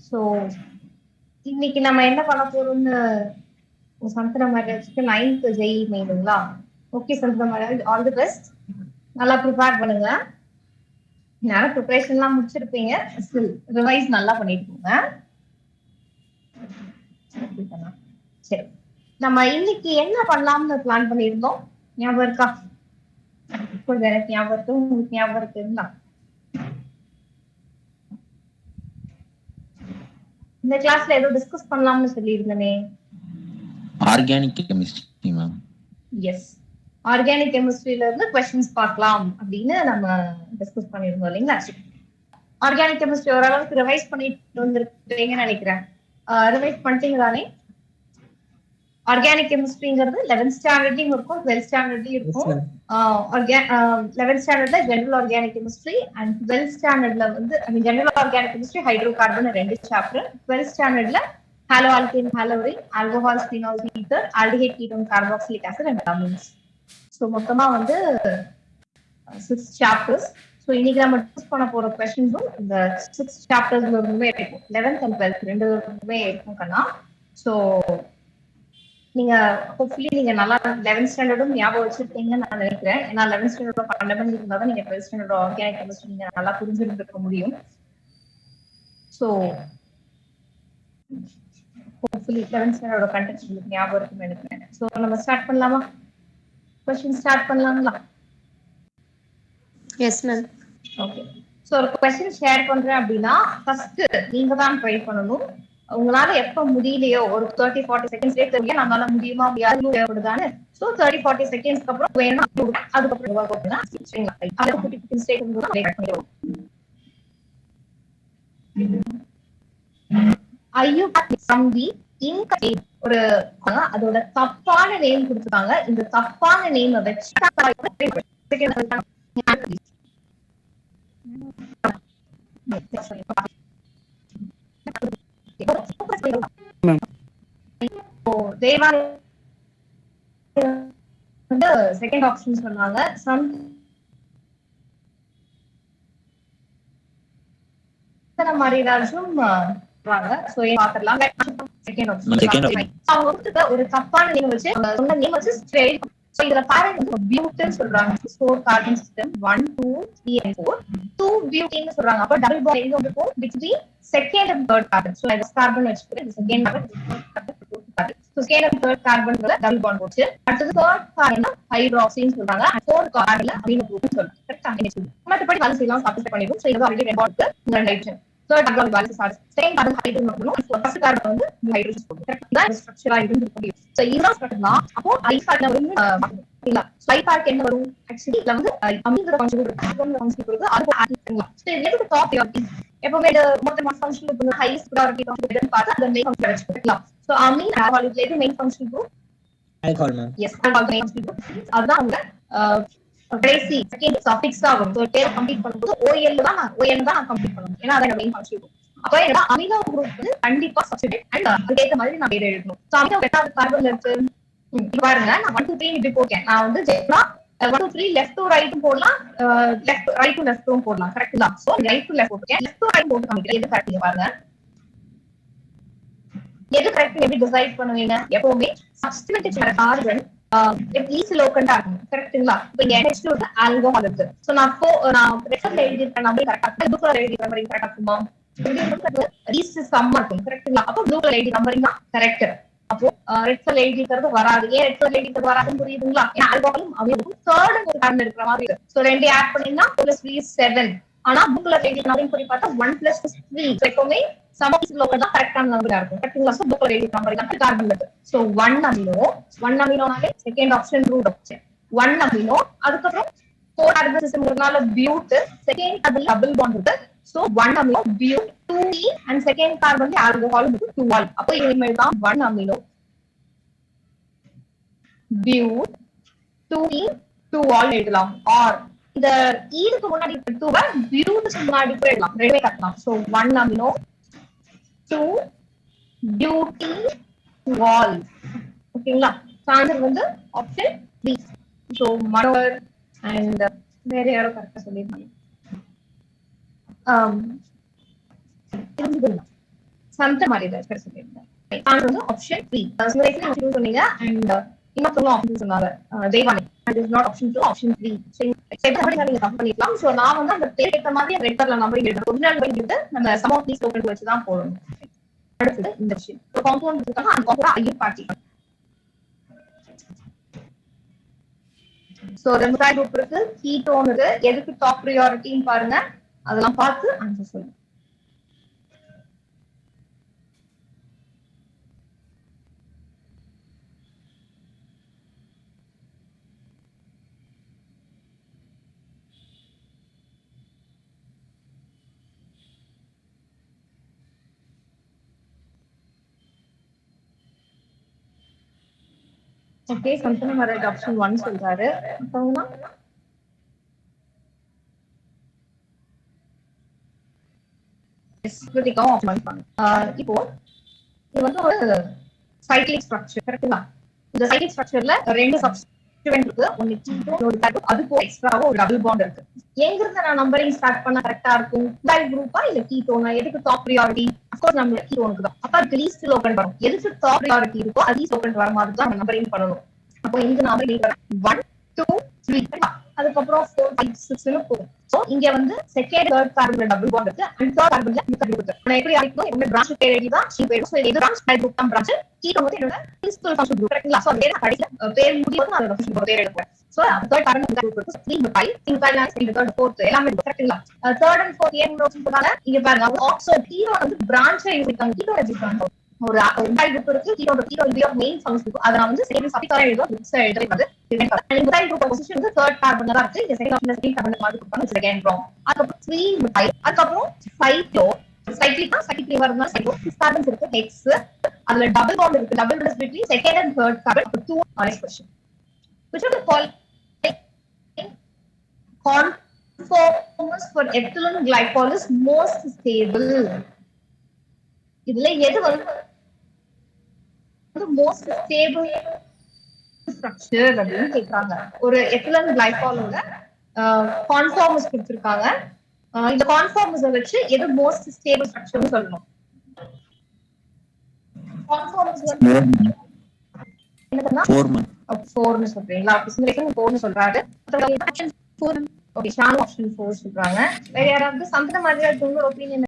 So இன்னைக்கு நம்ம என்ன பண்ண போறோம்னு சந்தன மேரேஜ்க்கு 9th ஜெய் மெயினுங்களா? ஓகே சந்தன மேரேஜ், ஆல் தி பெஸ்ட். நல்லா ப்ரிப்பேர் பண்ணுங்க. நேரம் ப்ரிப்பரேஷன்லாம் முடிச்சிருப்பீங்க. ரிவைஸ் நல்லா பண்ணிருக்கோங்க. சரி, நம்ம இன்னைக்கு என்ன பண்ணலாம்னு பிளான் பண்ணியிருந்தோம்? ஞாபகம் இருக்கா? கொஞ்சம் எனக்கு ஞாபகம் இருக்கு, உங்களுக்கு ஞாபகம் இருக்குங்களா? இந்த கிளாஸ்ல ஏதோ டிஸ்கஸ் பண்ணலாம்னு சொல்லியிருந்தேனே. Organic chemistry ma'am. Yes, organic கெமிஸ்ட்ரியில இருந்து கொஸ்டின்ஸ் பார்க்கலாம் அப்படின்னு நம்ம டிஸ்கஸ் பண்ணியிருந்தோம் இல்லைங்களா? ஆர்கானிக் கெமிஸ்ட்ரி ஓரளவுக்கு ரிவைஸ் பண்ணிட்டு வந்திருக்கீங்கன்னு நினைக்கிறேன். ரிவைஸ் பண்ணிட்டீங்களானே? ஆர்கானிக் கெமிஸ்ட்ரிங்கிறது 11th ஸ்டாண்டர்ட்லயும் இருக்கும், 12th ஸ்டாண்டர்ட்லயும் இருக்கும். 11th ஸ்டாண்டர்ட்ல general organic chemistry and 12th ஸ்டாண்டர்ட்ல வந்து general organic chemistry hydrocarbon 2 chapter. 12th ஸ்டாண்டர்ட்ல haloalkane haloarene alcohol phenol ether aldehyde ketone carboxylic acid and amines. So மொத்தமா வந்து 6 சாப்டர்ஸ். ஸோ இன்னைக்கு நம்ம டிஸ்கஸ் பண்ண போற கொஸ்டின்ஸும் இந்த 6 சாப்டர்ஸ்ல இருந்துமே இருக்கும். 11th and 12th ரெண்டுமே இருக்கும் கண்ணா. ஸோ நீங்க ஹோப்ஃபுல்லி நீங்க நல்லா 11th ஸ்டாண்டர்டும் ஞாபகம் வச்சிருக்கீங்கன்னு நான் நினைக்கிறேன். ஏன்னா 11th ஸ்டாண்டர்டோட ஃபண்டமெண்டல் இருந்தா தான் நீங்க 12th ஸ்டாண்டர்ட் ஆர்கானிக் கெமிஸ்ட்ரி நீங்க நல்லா புரிஞ்சுருக்க முடியும். ஸோ ஹோப்ஃபுல்லி 11th ஸ்டாண்டர்டோட கண்டென்ட் உங்களுக்கு ஞாபகம் இருக்குன்னு நினைக்கிறேன். ஸோ நம்ம ஸ்டார்ட் பண்ணலாமா? கொஸ்டின் ஸ்டார்ட் பண்ணலாங்களா? Yes ma'am. ஓகே, ஸோ ஒரு கொஸ்டின் ஷேர் பண்றேன் அப்படின்னா ஃபர்ஸ்ட் நீங்க தான் ட்ரை பண்ணணும். உங்களால எப்ப முடியலையோ ஒரு 30-40 செகண்ட்ஸ்லேயே தெரியும் நம்மளால முடியுமா முடியாது தேவைப்படுதானே. ஸோ 30-40 செகண்ட்ஸ்க்கு அப்புறம் வேணும்னா அதுக்கப்புறம் ஒரு அதோட தப்பான நேம் கொடுத்துருக்காங்க. இந்த தப்பான நேம் வச்சு செகண்ட் ஆப்ஷன் சொன்னாங்க. ஒரு தப்பான நேம் வச்சு இதுல பாருங்க, பியூட்டன் சொல்றாங்க. 4 கார்பன் சிஸ்டம் 1 2 3 and 4 2 பியூட்டின்னு சொல்றாங்க. அப்ப டபுள் பாண்ட் எங்க இருக்கும்? between second and third carbon. So இந்த கார்பன் வச்சுக்கிறேன். Second carbon, so second and third கார்பன்ல டபுள் பாண்ட் போச்சு. அடுத்து third கார்பன் ஹைட்ராக்சின்னு சொல்றாங்க. fourth கார்பன்ல அமீனோ குரூப்னு சொல்றாங்க. கரெக்ட்டா? மத்தபடி வேலை செய்யலாம் சாப்பிட்டு பண்ணிடும். சோ இது ஆல்ரெடி ரெண்டு பாண்ட் இந்த hydrogen. third carbon balance starts. second carbon hydrogen மட்டும் first carbon வந்து hydrogen போடும். கரெக்ட்டா? இந்த ஸ்ட்ரக்சரா இருந்து முடியும். சோ இதுதான் ஸ்ட்ரக்சர்னா அப்போ ஐபார்ட்ல வந்து ஓகேங்களா? சோ ஐபார்ட் என்ன வரும்? एक्चुअली இதுல வந்து அமீனோ ஃபங்க்ஷன் இருக்கு, கார்பன் ஃபங்க்ஷன் இருக்கு. அது ஆட் பண்ணலாம். சோ இது எதுக்கு டாப் பிரையாரிட்டி? எப்பவுமே இது மொத்த ஃபங்க்ஷன் இருக்கு, ஹையஸ்ட் பிரையாரிட்டி ஃபங்க்ஷன் பார்த்தா அந்த மெயின் ஃபங்க்ஷன் வச்சுக்கலாம். சோ அமீன் ஆல்கஹால் இது main function group alcohol ma'am. Yes, alcohol main function group. அதுதான் உங்க கடைசி செகண்ட் சஃபிக்ஸ் ஆகும். சோ பேர் கம்ப்ளீட் பண்ணும்போது OL தான் நான் கம்ப்ளீட் பண்ணணும். ஏன்னா அத மெயின் ஃபங்க்ஷன் குரூப். அப்ப என்னோட அமினோ குரூப் வந்து கண்டிப்பா சப்ஸ்டிட்யூட் அண்ட் அதுக்கேற்ற மாதிரி நான் பேர் எழுதணும். சோ அமினோ எட்டாவது கார்பன்ல இருக்கு பாருங்க. நான் 1 2 3 இப்படி போட்டேன். நான் வந்து 1 2 3 லெஃப்ட் டு ரைட் போடலாம், லெஃப்ட் ரைட் டு லெஃப்ட்டும் போடலாம். கரெக்ட் தான்? சோ ரைட் டு லெஃப்ட் போட்டேன், லெஃப்ட் டு ரைட் போட்டு காமிக்கிறேன். எது கரெக்ட் பாருங்க. எது கரெக்ட் எப்படி டிசைட் பண்ணுவீங்க? எப்பவுமே சப்ஸ்டிட்யூட் கார்பன் ஈஸி லோக்கண்டா இருக்கும். கரெக்ட்டுங்களா? இப்போ இங்க NH2 இருக்கு, ஆல்கஹால் இருக்கு. சோ நான் ரெஃபர்ல எழுதி இருக்க நம்பர் கரெக்ட்டா இருக்கு, ப்ளூ கலர் எழுதி இருக்க நம்பர் கரெக்ட்டா இருக்குமா? ஈஸ்ட் சம்மா இருக்கும். கரெக்ட்டுங்களா? அப்போ ப்ளூ கலர் எழுதி நம்பரிங் தான் கரெக்ட். அப்போ ரெட் கலர் எழுதி இருக்கிறது வராது. ஏன் ரெட் கலர் எழுதி இருக்கிறது வராதுன்னு புரியுதுங்களா? ஏன்னா ஆல்கஹாலும் அமீனும் தேர்ட் ஒரு கார்பன் இருக்கிற மாதிரி இருக்கு. சோ ரெண்டு ஆட் பண்ணீங்கன்னா +3 7. ஆனா ப்ளூ கலர் எழுதி நம்பரிங் படி பார்த்தா 1 + 3 எப்பவுமே சமீஸ் லோக்கல் தான் கரெக்டான நம்பரா இருக்கும். கரெக்ட்டுங்களா? சோ ப்ளூ கலர் எழுதி நம்பரிங் தான் கார்பன் இருக்கு. சோ 1 அமினோனாலே second option root option 1 amino. அதுக்கப்புறம் 4 கார்பன் சிஸ்டம்னால பியூட், செகண்ட் டபுள் பாண்ட் இருக்கு. So 1 amino but 2E and second carbon alcohol இருக்கு 2 ஆல். அப்போ இனிமேல் தான் 1 அமினோ பியூட் 2E 2 ஆல் எழுதலாம். ஆர் இந்த ஈடுக்கு முன்னாடி 2 பியூட்டுக்கு முன்னாடி கூட எழுதலாம். ரெண்டுமே கட்டலாம். So 1 amino 2 beauty 2 all. ஓகேங்களா? ஆன்சர் வந்து ஆப்ஷன் B. சோ மனோர் அண்ட் வேற யாரோ கரெக்டா சொல்லிருக்காங்க. சந்த மாதிரி தான் சொல்லியிருந்தேன். நான் வந்து ஆப்ஷன் 3 ஆப்ஷன் சொன்னீங்க அண்ட் இன்னொருத்தவங்க ஆப்ஷன் சொன்னாங்க Devani and is not option 2 option 3 நீங்க தப்பு பண்ணிக்கலாம். சோ நான் வந்து அந்த பேர் ஏற்ற மாதிரி ரெட் கலர்ல நம்பரிங் எழுதுறேன். ஒரிஜினல் நம்பரிங் எழுது நம்ம சம் ஆஃப் தீஸ் டோக்கன் வச்சு தான் போடணும். அடுத்தது இந்த விஷயம் ஒரு காம்பவுண்ட் இருக்காங்க அந்த காம்பவுண்ட் ஐயர் பார்ட்டி. சோ ரெண்டு குரூப் இருக்கு கீட்டோன் இருக்கு எதுக்கு டாப் ப்ரையாரிட்டின்னு பாருங்க அதெல்லாம் பார்த்து ஆன்சர் சொல்லுங்க. ஓகே சந்தன மரட் ஆப்ஷன் 1 சொல்றாரு. மத்தவங்க ஸ்கிருதிகாவும் ஆப்ஷன் பண்ணுவாங்க. இப்போ இது வந்து ஒரு சைக்கிளிக் ஸ்ட்ரக்சர் கரெக்ட்டுங்களா? இந்த சைக்கிளிக் ஸ்ட்ரக்சர்ல ரெண்டு சப்ஸ்டிட்யூவன்ட் இருக்கு. ஒன்னு கீட்டோ இன்னொரு கார்பன். அதுக்கு எக்ஸ்ட்ராவா ஒரு டபுள் பாண்ட் இருக்கு. எங்க இருந்து நான் நம்பரிங் ஸ்டார்ட் பண்ணா கரெக்ட்டா இருக்கும்? டைப் குரூப்பா இல்ல கீட்டோனா? எதுக்கு டாப் பிரையாரிட்டி? ஆஃப் கோர்ஸ் நம்ம கீட்டோனுக்கு தான். அப்ப அதுக்கு லீஸ்ட் லோக்கல் வரும். எதுக்கு டாப் பிரையாரிட்டி இருக்கோ அது லீஸ்ட் லோக்கல் வர மாதிரி தான் நம்பரிங் பண்ணணும். அப்போ இங்க நம்பரிங் 1 2 3 அதுக்கப்புறம் 4 5 6 போகும். சோ இங்க வந்து செகண்ட் தேர்ட் கார்பன்ல டபுள் பாண்ட் இருக்கு அண்ட் தேர்ட் கார்பன்ல மித்தல் இருக்கு. நான் எப்படி அழைக்கணும்? என்ன பிரான்ச் பேர் எழுதி தான் ஷீ பேர். சோ இது பிரான்ச் டைப் குரூப் தான் பிரான்ச். கீட்டோ வந்து என்னோட பிரின்சிபல் ஃபங்க்ஷன் குரூப் கரெக்ட்டா? சோ அந்த கடைசில பேர் முடியும் அதோட ஃபங்க்ஷன் பேர் எழுதுறேன். சோ தேர்ட் கார்பன் குரூப் இருக்கு. 3 5 சிங்கிள் லைன் இந்த தேர்ட் ஃபோர்த் எல்லாமே கரெக்ட்டா? தேர்ட் அண்ட் ஃபோர்த் ஏன் சொல்றாங்க? இங்க பாருங்க ஆக்சோ கீட்டோ வந்து பிரான்ச் எழுதிருக்காங்க. கீட்டோ எழுதிருக்காங்க. ஒரு குரூப் இருக்கு கீட்டோ மெயின் ஃபங்க்ஷன் அத நான் வந்து செகண்ட் சப்டிகா எழுதுறேன் புக்ஸ் எழுதுறேன் வந்து மித்தைல் குரூப் பொசிஷன் வந்து தேர்ட் கார்பன்ல தான் இருக்கு. இந்த செகண்ட் ஆப்ஷன்ல செகண்ட் கார்பன் மாதிரி கொடுப்பாங்க செகண்ட் ராங். அதுக்கப்புறம் 3 மித்தைல் அதுக்கப்புறம் சைக்ளோ சைக்ளிக்னா சைக்ளிக் வரதுனா சைக்ளோ கார்பன்ஸ் இருக்கு ஹெக்ஸ் அதுல டபுள் பாண்ட் இருக்கு. Double bond between second and third carbon. அப்ப 2 next question which of the following conformers for ethylene glycol is most stable? இதுல எது வந்து மோஸ்ட் ஸ்டேபிள் ஸ்ட்ரக்சர் அப்படின்னு கேட்கறாங்க. ஒரு எத்திலன் கிளைகாலோட கான்ஃபார்மஸ் கொடுத்திருக்காங்க. இந்த கான்ஃபார்மஸ் வச்சு எது மோஸ்ட் ஸ்டேபிள் ஸ்ட்ரக்சர்னு சொல்லணும். கான்ஃபார்மஸ் வந்து என்னதுன்னா 4 சொல்றீங்களா? சிமுலேஷன் 4 சொல்றாரு. ஆப்ஷன் 4 ஓகே ஷானு ஆப்ஷன் 4 சொல்றாங்க. வேற யாராவது சந்தன மாதிரி உங்களோட ஒப்பீனியன்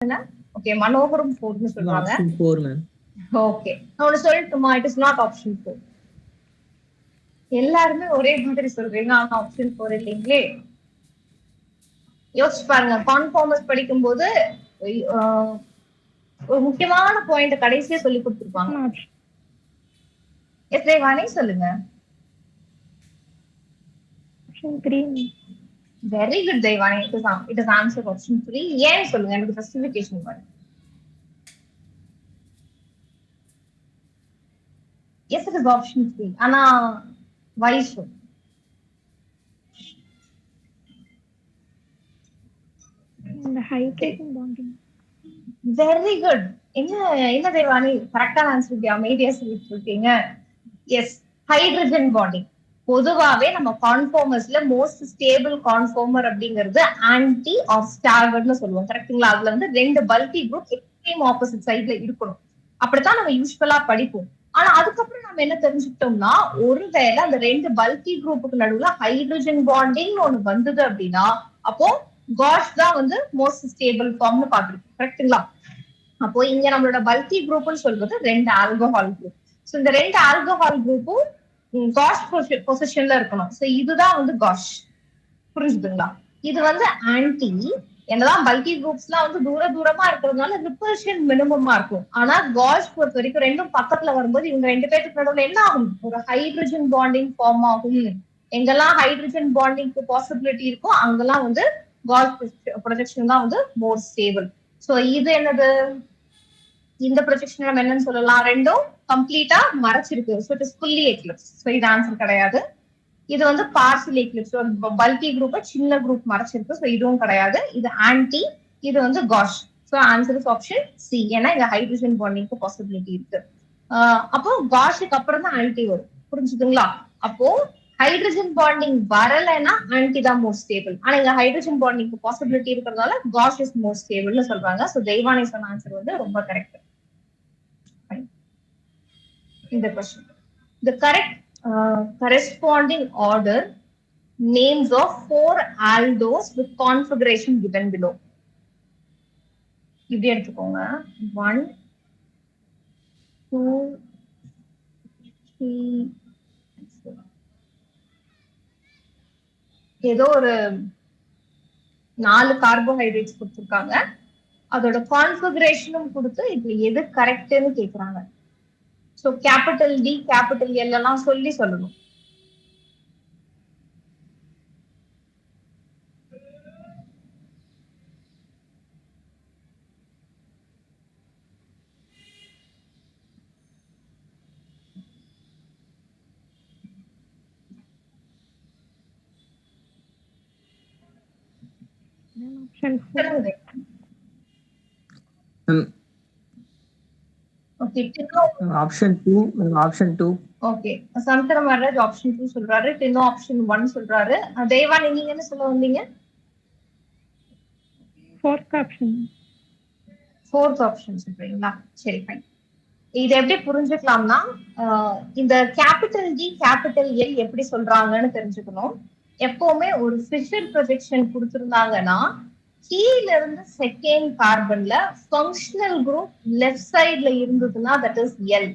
ஓகே, மனோகரம் 4ன்னு சொல்றாங்க. Option 4 ma'am. ஓகே, நான் ஒன்னு சொல்லட்டுமா? It is not option 4. எல்லாருமே ஒரே மாதிரி சொல்றீங்க, ஆனா ஆப்ஷன் 4 இல்லைங்களே. யோசிச்சு பாருங்க. கான்ஃபார்மஸ் படிக்கும் போது ஒரு முக்கியமான பாயிண்ட் கடைசியா சொல்லி கொடுத்துருப்பாங்க. எஸ் தேவானி சொல்லுங்க. Very good Devani, it is answer option 3. ஏன் சொல்லுங்க, எனக்கு ஜஸ்டிஃபிகேஷன் பண்ணுங்க. Yes, it is option 3. ஆனா why so? The hydrogen bonding. Very good. என்ன தேவானி கரெக்டான ஆன்சர் அமைதியா சொல்லிட்டு இருக்கீங்க. Yes, hydrogen bonding. பொதுவாவே நம்ம கான்ஃபார்மர்ஸ்ல மோஸ்ட் ஸ்டேபிள் கான்ஃபார்மர் அப்படிங்கிறது ஆன்டி ஆஃப் ஸ்டாகர்ட்னு சொல்லுவோம். கரெக்ட்டுங்களா? அதுல வந்து 2 பல்கி குரூப் எக்ஸ்ட்ரீம் ஆப்போசிட் சைட்ல இருக்கணும். அப்படித்தான் நம்ம யூஸ்வலா படிப்போம். ஆனா அதுக்கப்புறம் நம்ம என்ன தெரிஞ்சுக்கிட்டோம்னா, ஒருவேளை அந்த 2 பல்கி குரூப்புக்கு நடுவுல ஹைட்ரஜன் பாண்டிங் ஒண்ணு வந்தது அப்படின்னா, அப்போ காஷ் தான் வந்து மோஸ்ட் ஸ்டேபிள் ஃபார்ம்னு பாத்துருக்கோம். கரெக்ட்டுங்களா? அப்போ இங்க நம்மளோட பல்கி குரூப்னு சொல்றது 2 ஆல்கஹால் குரூப். சோ இந்த 2 ஆல்கஹால் குரூப்பும் காஷ் பொசிஷன்ல இருக்கணும். சோ இதுதான் வந்து காஷ். புரிஞ்சுதுங்களா? இது வந்து ஆன்டி. என்னதான் பல்கி குரூப்ஸ் எல்லாம் வந்து தூரமா இருக்கிறதுனால ரிப்பல்ஷன் மினிமமா இருக்கும். ஆனா காஷ் பொறுத்த வரைக்கும் ரெண்டும் பக்கத்துல வரும்போது இவங்க 2 பேருக்கு நடுவுல என்ன ஆகும்? ஒரு ஹைட்ரஜன் பாண்டிங் ஃபார்ம் ஆகும். எங்கெல்லாம் ஹைட்ரஜன் பாண்டிங்க்கு பாசிபிலிட்டி இருக்கோ அங்கெல்லாம் வந்து காஷ் ப்ரொஜெக்ஷன் தான் வந்து மோர் ஸ்டேபிள். சோ இது என்னது? இந்த ப்ரொஜெக்ஷன் நம்ம என்னன்னு சொல்லலாம்? ரெண்டும் கம்ப்ளீட்டா மறைச்சிருக்கு. So it is fully eclipse. So இது ஆன்சர் கிடையாது. இது வந்து பார்ஷியல் எக்லிப்ஸ். பல்கி குரூப் சின்ன குரூப் மறைச்சிருக்கு. சோ இதுவும் கிடையாது. இது ஆன்டி, இது வந்து gauche. So answer is option C. ஏன்னா இங்க ஹைட்ரஜன் பாண்டிங்க்கு பாசிபிலிட்டி இருக்கு. அப்போ காஷுக்கு அப்புறம் தான் ஆன்டி வரும். புரிஞ்சுதுங்களா? அப்போ ஹைட்ரஜன் பாண்டிங் வரலைன்னா ஆன்டி தான் மோஸ்ட் ஸ்டேபிள். ஆனா இங்க ஹைட்ரஜன் பாண்டிங்க்கு பாசிபிலிட்டி இருக்கிறதுனால காஷ் இஸ் மோஸ்ட் ஸ்டேபிள்னு சொல்றாங்க. சோ தெய்வானி சொன்ன ஆன்சர் வந்து ரொம்ப கரெக்ட். இந்த question. The correct corresponding order names of 4 aldose with configuration given below. இப்படி எடுத்துக்கோங்க. 1 2 3 ஏதோ ஒரு 4 கார்போஹைட்ரேட்ஸ் கொடுத்துருக்காங்க. அதோட கான்ஃபிகரேஷனும் கொடுத்து இது எது கரெக்ட்னு கேக்குறாங்க. So capital D capital L எல்லாம் சொல்லணும். ஆப்ஷன் 2. ஓகே, சந்தரம் வர்றது ஆப்ஷன் 2 சொல்றாரு. இன்னும் ஆப்ஷன் 1 சொல்றாரு. தேவா நீங்க என்ன சொல்ல வந்தீங்க? Fourth ஆப்ஷன் சொல்றீங்களா? சரி, ஃபைன். இது எப்படி புரிஞ்சுக்கலாம்னா, இந்த கேபிட்டல் டி கேபிட்டல் எல் எப்படி சொல்றாங்கன்னு தெரிஞ்சுக்கணும். எப்பவுமே ஒரு ஃபிஷர் ப்ரொஜெக்ஷன் கொடுத்திருந்தாங்கன்னா கீழ இருந்து செகண்ட் கார்பன்ல ஃபங்க்ஷனல் குரூப் லெஃப்ட் சைட்ல இருந்ததுன்னா தட் இஸ் எல்.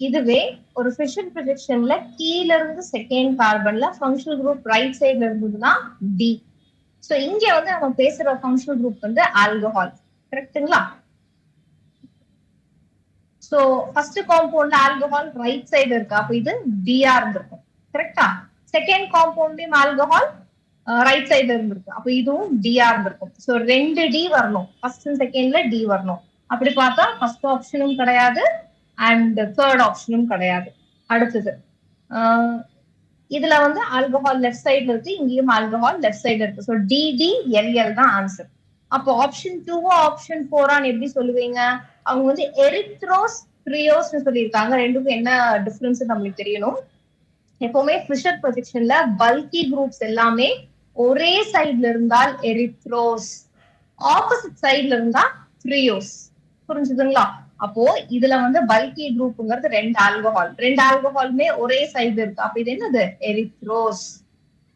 இதுவே ஒரு ஃபிஷர் ப்ரொஜெக்ஷன்ல கீழ இருந்து செகண்ட் கார்பன்ல ஃபங்க்ஷனல் குரூப் ரைட் சைட்ல இருந்ததுன்னா டி. சோ இங்க வந்து நம்ம பேசுற ஃபங்க்ஷனல் குரூப் வந்து ஆல்கஹால். கரெக்ட்டுங்களா? சோ ஃபர்ஸ்ட் காம்பவுண்ட்ல ஆல்கஹால் ரைட் சைடு இருக்கு. அப்ப இது டிஆர் இருந்திருக்கும். கரெக்டா? செகண்ட் காம்பவுண்ட்லயும் ஆல்கஹால் ரைட் சைடுல இருந்திருக்கு. அப்ப இதுவும் டிஆர் இருந்திருக்கும். சோ 2 டி வரணும். ஃபர்ஸ்ட் அண்ட் செகண்ட்ல டி வரணும். அப்படி பார்த்தா ஃபர்ஸ்ட் ஆப்ஷனும் கிடையாது அண்ட் தேர்ட் ஆப்ஷனும் கிடையாது. அடுத்தது இதுல வந்து ஆல்கஹால் லெஃப்ட் சைடுல இருக்கு, இங்கேயும் ஆல்கஹால் லெஃப்ட் சைடுல இருக்கு. சோ டிடிஎல்எல் தான் ஆன்சர். அப்போ ஆப்ஷன் 2 ஆப்ஷன் 4 எப்படி சொல்லுவீங்க? அவங்க வந்து எரித்ரோஸ் ட்ரியோஸ்னு சொல்லியிருக்காங்க. ரெண்டுக்கும் என்ன டிஃபரன்ஸ் நம்மளுக்கு தெரியணும். எப்பவுமே ஃபிஷர் ப்ரொஜெக்ஷன்ல பல்கி குரூப்ஸ் எல்லாமே ஒரே சைட்ல இருந்தால் எரித்ரோஸ், ஆப்போசிட் சைட்ல இருந்தா ட்ரியோஸ். புரிஞ்சுதுங்களா? அப்போ இதுல வந்து பல்கி குரூப்ங்கிறது 2 ஆல்கஹாலுமே ஒரே சைடு இருக்கு. அப்ப இது என்னது? எரித்ரோஸ்.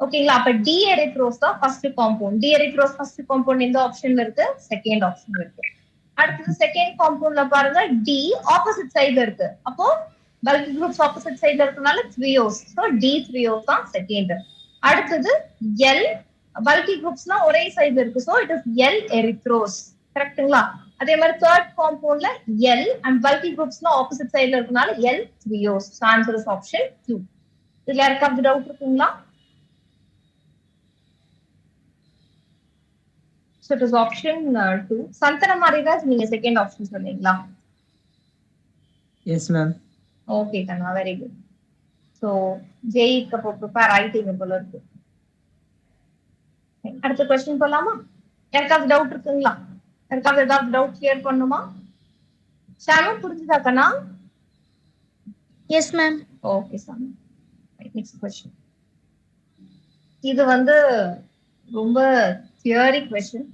ஓகேங்களா? அப்ப டி எரித்ரோஸ் தான் first compound. D erythrose first compound எந்த ஆப்ஷன்ல இருக்கு? செகண்ட் ஆப்ஷன்ல இருக்கு. அடுத்தது செகண்ட் காம்பவுண்ட்ல பாருங்க டி ஆப்போசிட் சைடுல இருக்கு. அப்போ பல்கி குரூப்ஸ் ஆப்போசிட் சைடுல இருக்கனால த்ரியோஸ். சோ டி த்ரியோஸ் தான் செகண்ட். அடுத்தது எல் பல்கி குரூப்ஸ்லாம் ஒரே சைடுல இருக்கு. So it is L erythrose. கரெக்ட்டுங்களா? அதே மாதிரி தேர்ட் காம்பவுண்ட்ல எல் அண்ட் பல்கி குரூப்ஸ்லாம் ஆப்போசிட் சைடுல இருக்கனால L threose. Answer is option 2. இதுல யாருக்காவது டவுட் இருக்குங்களா? So it is option 2. Santana Maridas, நீங்க செகண்ட் ஆப்ஷன் சொன்னீங்களா? Yes, ma'am. ஓகே கண்ணா, வெரி குட். ஸோ ஜெயிக்கு அப்போ ப்ரிப்பேர் ஆயிட்டீங்க போல இருக்கு. அடுத்த கொஸ்டின் போலாமா? யாருக்காவது டவுட் இருக்குங்களா? யாருக்காவது ஏதாவது டவுட் கிளியர் பண்ணுமா? ஷாலு புரிஞ்சுதா கண்ணா? Yes ma'am. ஓகே சாமி. Next question. இது வந்து ரொம்ப தியரி கொஸ்டின்.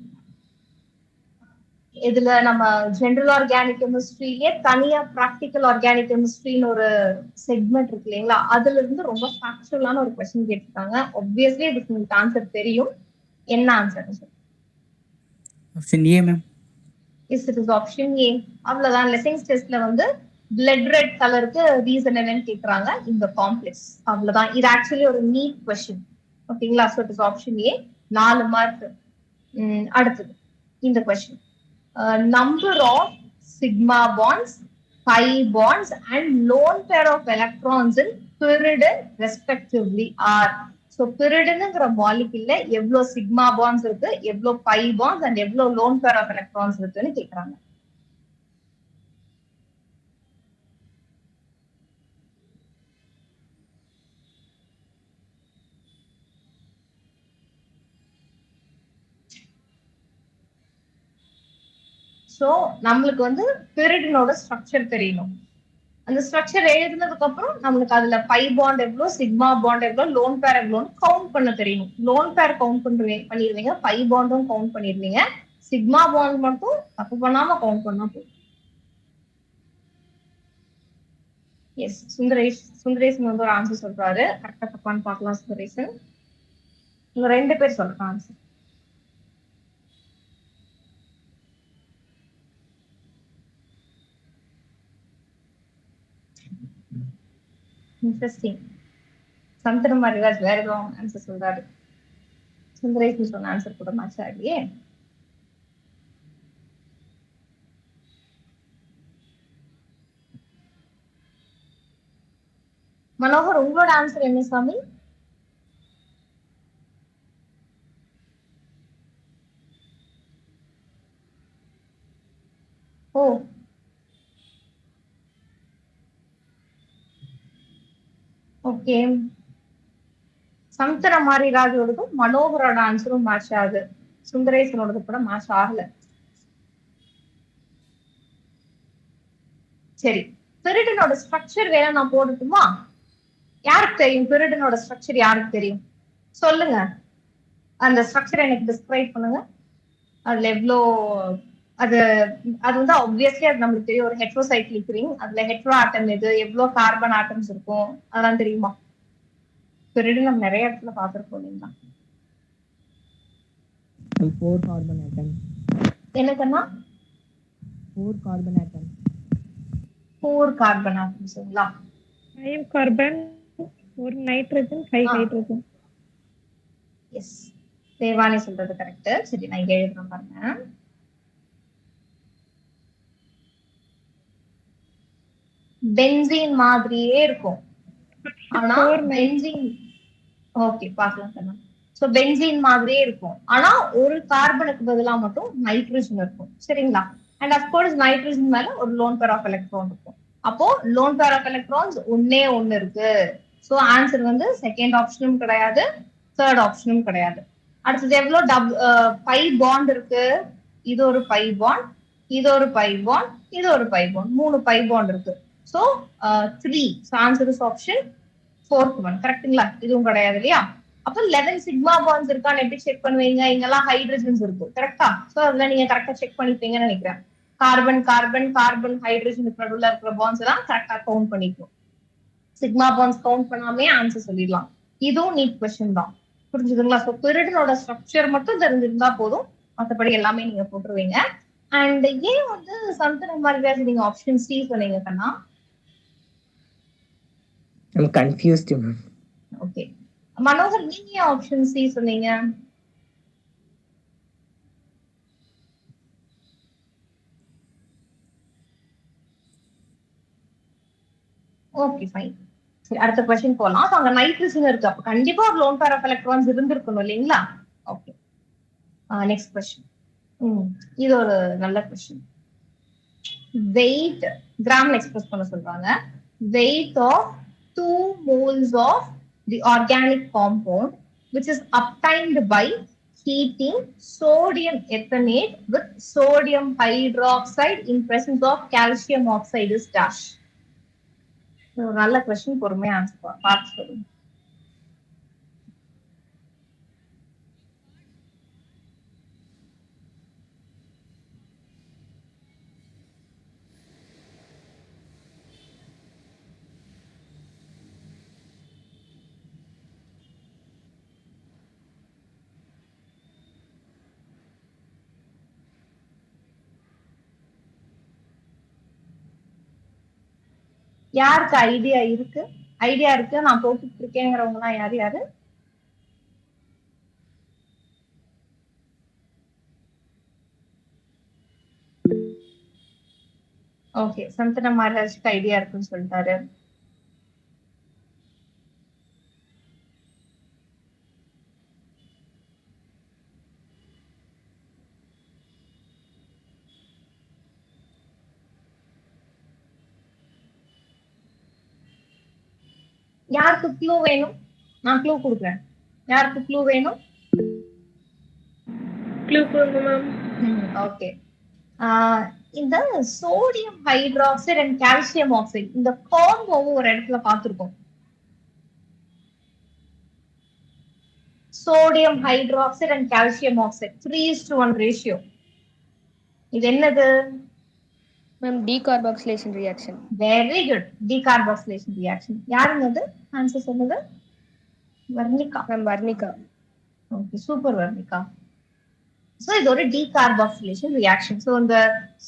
இதுல நம்ம ஜெனரல் ஆர்கானிக் கெமிஸ்ட்ரியிலே தனியா பிராக்டிக்கல் ஆர்கானிக் கெமிஸ்ட்ரின்னு ஒரு செக்மெண்ட் இருக்கு இல்லைங்களா? அதுல இருந்து ரொம்ப ஃபேக்சுவலான ஒரு கொஸ்டின் கேட்டிருக்காங்க. ஆப்வியஸ்லி இதுக்கு உங்களுக்கு ஆன்சர் தெரியும். என்ன answer? Option A ma'am. Is it is option A. அவ்வளவுதான். லெசிங்ஸ் டெஸ்ட்ல வந்து பிளட் ரெட் கலருக்கு ரீசன் என்னன்னு கேக்குறாங்க. இந்த காம்ப்ளெக்ஸ். அவ்வளவுதான். இது ஆக்சுவலி ஒரு நீட் கொஸ்டின். ஓகேங்களா? So it is option A. 4 mark. அடுத்தது இந்த question. Number of sigma bonds, pi bonds and lone pair of electrons in pyridine respectively are. So pyridine molecule எவ்வளோ sigma bonds இருக்கு, எவ்வளோ pi bonds and எவ்வளோ lone pair of electrons இருக்குன்னு கேக்குறாங்க. So நம்மளுக்கு வந்து pyridine ஸ்ட்ரக்சர் தெரியணும். அந்த ஸ்ட்ரக்சர் எழுதுனதுக்கு அப்புறம் நம்மளுக்கு அதுல பை பாண்ட் எவ்வளோ, சிக்மா பாண்ட் எவ்வளோ, லோன் பேர் எவ்வளோன்னு கவுண்ட் பண்ண தெரியணும். லோன் பேர் கவுண்ட் பண்ணிடுவீங்க, பை பாண்டும் கவுண்ட் பண்ணிடுவீங்க, சிக்மா பாண்ட் மட்டும் தப்பு பண்ணாம கவுண்ட் பண்ணா போதும். எஸ், சுந்தரேசன் வந்து ஒரு ஆன்சர் சொல்றாரு. கரெக்டா தப்பான்னு பார்க்கலாம். சுந்தரேசன், உங்க 2 பேர் சொல்றாங்க ஆன்சர். இன்ட்ரெஸ்டிங். சந்தன மாரிராஜ் வேற ஏதோ ஆன்சர் சொல்றாரு. சுந்தரேஷ் சொன்ன ஆன்சர் கூட மேட்ச் ஆகலையே. மனோகர், உங்களோட ஆன்சர் என்ன சாமி? ஓ, ஓகே. சந்தன மாரிராஜோடதும் மனோகரோட ஆன்சரும் மேட்ச் ஆகுது. சுந்தரேசனோடது கூட மேட்ச் ஆகல. சரி, பெரிடனோட ஸ்ட்ரக்சர் வேணா நான் போடட்டுமா? யாருக்கு தெரியும் பெரிடனோட ஸ்ட்ரக்சர்? யாருக்கு தெரியும் சொல்லுங்க. அந்த ஸ்ட்ரக்சர் எனக்கு டிஸ்கிரைப் பண்ணுங்க. அதுல எவ்வளோ அது அது வந்து ஆப்வியஸ்லி அது நம்மளுக்கு தெரியும். ஒரு ஹெட்ரோசைக்ளிக் ரிங். அதுல ஹெட்ரோ ஆட்டம் எது, எவ்வளவு கார்பன் ஆட்டம்ஸ் இருக்கும், அதெல்லாம் தெரியுமா? பெரிடன் நம்ம நிறைய இடத்துல பார்த்திருக்கோம் இல்லைங்களா? 4 carbon atom. என்னக்கண்ணா? 4 carbon atom. 4 கார்பன் ஆட்டம்ஸ்ங்களா? 5 carbon, 1 nitrogen, 5 hydrogen. Yes, Devani சொல்றது கரெக்ட். சரி, நான் இங்க எழுதுறேன் பாருங்க. பென்சீன் மாதிரியே இருக்கும். ஆனா பென்சீன் ஓகே பார்க்கலாம். சோ பென்சீன் மாதிரியே இருக்கும். ஆனா ஒரு கார்பனுக்கு பதிலா மட்டும் நைட்ரஜன் இருக்கும். சரிங்களா? அண்ட் அப்கோர்ஸ் நைட்ரஜன் மேல ஒரு லோன் பேர் ஆஃப் எலக்ட்ரான் இருக்கும். அப்போ லோன் பேர் ஆஃப் எலக்ட்ரான்ஸ் ஒன்னே ஒன்னு இருக்கு. சோ ஆன்சர் வந்து செகண்ட் ஆப்ஷனும் கிடையாது, தேர்ட் ஆப்ஷனும் கிடையாது. அடுத்தது எவ்வளவு பை பாண்ட் இருக்கு? இது ஒரு பை பாண்ட், இது ஒரு பை பாண்ட், இது ஒரு பை பாண்ட். 3 பை பாண்ட் இருக்கு. So 3. So answer is option 4th one. கரெக்ட்டுங்களா? இதுவும் கிடையாது இல்லையா? அப்ப 11 சிக்மா பாண்ட்ஸ் இருக்கான்னு எப்படி செக் பண்ணுவீங்க? இங்கெல்லாம் ஹைட்ரஜன்ஸ் இருக்கு. கரெக்டா? சோ அதுல நீங்க கரெக்டா செக் பண்ணிப்பீங்கன்னு நினைக்கிறேன். கார்பன் கார்பன் கார்பன் ஹைட்ரஜனுக்கு நடுவுல இருக்கிற பாண்ட்ஸ் எல்லாம் கரெக்டா கவுண்ட் பண்ணிக்கும். சிக்மா பாண்ட்ஸ் கவுண்ட் பண்ணாமே ஆன்சர் சொல்லிடலாம். இதுவும் நீட் கொஸ்டின் தான். புரிஞ்சுதுங்களா? ஸோ pyridinoட ஸ்ட்ரக்சர் மட்டும் தெரிஞ்சிருந்தா போதும், மத்தபடி எல்லாமே நீங்க போட்டுருவீங்க. அண்ட் ஏன் வந்து சந்தன மாதிரி நீங்க ஆப்ஷன் சி சொன்னீங்க கண்ணா? I'm confused, ma'am. Okay. Manohar, நீங்க ஏன் ஆப்ஷன் சி சொன்னீங்க? Okay, fine. சரி, அடுத்த கொஸ்டின் போலாம். அங்க நைட்ரஜன் இருக்கு, அப்ப கண்டிப்பா ஒரு லோன் பேர் ஆஃப் எலக்ட்ரான்ஸ் இருந்திருக்கணும் இல்லைங்களா? Okay, next question. இது ஒரு நல்ல கொஸ்டின். வெயிட் கிராம்ல எக்ஸ்பிரஸ் பண்ண சொல்றாங்க. Weight of 2 moles of the organic compound which is obtained by heating sodium ethanate with sodium hydroxide in presence of calcium oxide is dash. ஒரு நல்ல கொஸ்டின், பொறுமையா answer பார்த்து சொல்லுங்க. யாருக்கு ஐடியா இருக்கு? ஐடியா இருக்கு, நான் போட்டுட்டு இருக்கேங்கிறவங்க எல்லாம் யாரு யாரு? ஓகே, சந்தன மகாராஜ்க்கு ஐடியா இருக்குன்னு சொல்லிட்டாரு. யாருக்கு க்ளூ வேணும்? நான் க்ளூ கொடுக்குறேன். யாருக்கு க்ளூ வேணும்? க்ளூ கொடுங்க மேம். ஓகே. இந்த sodium hydroxide and calcium oxide இந்த காம்போவும் ஒரு இடத்துல பார்த்திருக்கோம். Sodium hydroxide and calcium oxide 3:1 ratio. இது என்னது ma'am? Decarboxylation reaction. Very good, decarboxylation reaction. யாருங்க அது ஆன்சர் சொன்னது? Varnika ma'am Varnika. Okay, super Varnika. So இது ஒரு டீகார்பாக்சிலேஷன் ரியாக்ஷன். சோ இந்த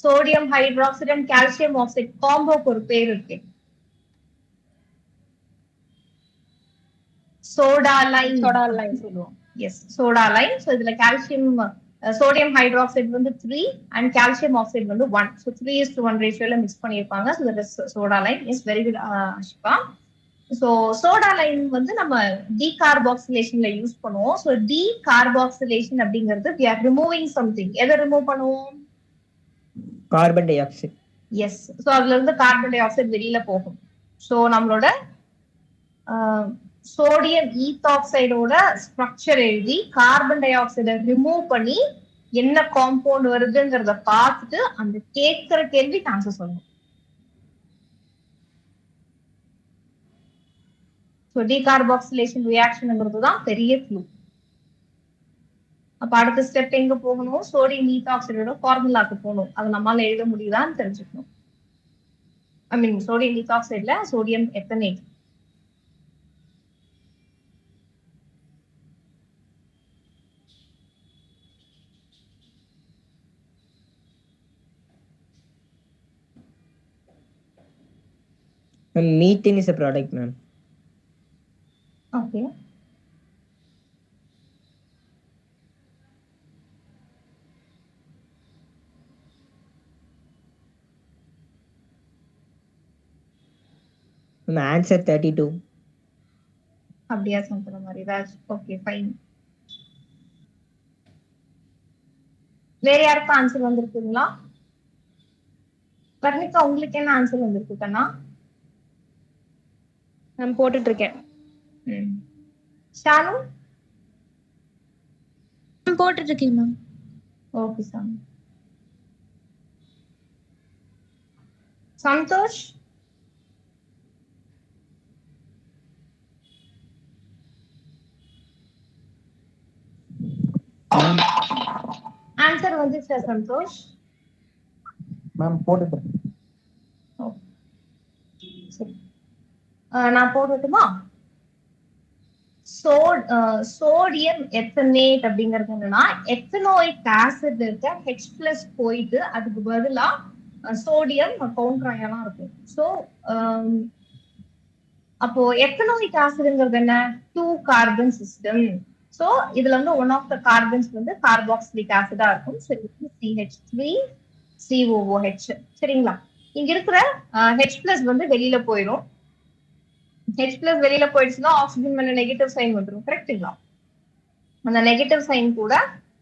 sodium hydroxide and calcium oxide காம்போக்கு ஒரு பேர் இருக்கு, சோடா லைன். சோடா லைன் சொல்லுவோம். Yes, soda lime. சோ இதுல கால்சியம் சோடியம் ஹைட்ராக்சைடு வந்து 3 அண்ட் கால்சியம் ஆக்சைடு வந்து 1. ஸோ 3:1 ரேஷியோல மிக்ஸ் பண்ணியிருப்பாங்க. So that is soda lime. Yes, very good Ashika. So soda lime வந்து நம்ம டீகார்பாக்சிலேஷன்ல யூஸ் பண்ணுவோம். ஸோ டீகார்பாக்சிலேஷன் அப்படிங்கிறது we are removing something. எதை ரிமூவ் பண்ணுவோம்? Carbon dioxide. Yes, so அதுல இருந்து கார்பன் டை ஆக்சைடு வெளியில போகும். ஸோ நம்மளோட சோடியம் ஈத்தாக்சைடோட ஸ்ட்ரக்சர் எழுதி கார்பன் டை ஆக்சைடை ரிமூவ் பண்ணி என்ன காம்பவுண்ட் வருதுங்கிறத பார்த்துட்டு அந்த கேட்கிற கேள்விக்கு ஆன்சர் சொல்லணும். ஸோ டீகார்பாக்சிலேஷன் ரியாக்ஷன்ங்கிறது தான் பெரிய க்ளூ. அப்ப அடுத்த ஸ்டெப் எங்க போகணும்? சோடியம் ஈத்தாக்சைடோட ஃபார்முலாக்கு போகணும். அதை நம்மளால எழுத முடியுதான்னு தெரிஞ்சுக்கணும். ஐ மீன் சோடியம் ஈத்தாக்சைடுல sodium ethanate. Methane is a product, ma'am. Okay. Answer 32. அப்படியா சந்தன மாதிரி ராஜ்? Okay, fine. வேற யாருக்கும் ஆன்சர் வந்திருக்குங்களா? வர்ணிகா, உங்களுக்கு என்ன ஆன்சர் வந்திருக்கு கண்ணா? நான் போட்டுட்டு இருக்கேன். ஷானு போட்டுட்டு இருக்கேன் மேம். ஓகே சாமி. சந்தோஷ் ஆன்சர் வந்து சார் சந்தோஷ் மேம் போட்டுட்டு. சரி, நான் போடட்டுமா? சோடியம் எத்தனேட் அப்படிங்கிறது என்னன்னா எத்தனோயிக் ஆசிட் இருக்க ஹெச் பிளஸ் போயிட்டு அதுக்கு பதிலா சோடியம் கவுண்டர் அயனா இருக்கும். ஸோ அப்போ எத்தனோயிக் ஆசிட்ங்கிறது என்ன 2 கார்பன் சிஸ்டம். ஸோ இதுல வந்து ஒன் ஆஃப் த கார்பன்ஸ் வந்து கார்பாக்சிலிக் ஆசிடா இருக்கும். ஸோ இது CH3 COOH. சரிங்களா? இங்க இருக்கிற ஹெச் பிளஸ் வந்து வெளியில போயிடும். ஹெச் பிளஸ் வெளியில போயிடுச்சுன்னா ஆக்சிஜன் மேல நெகட்டிவ் சைன் வந்துடும். கரெக்டுங்களா? அந்த நெகட்டிவ் சைன் கூட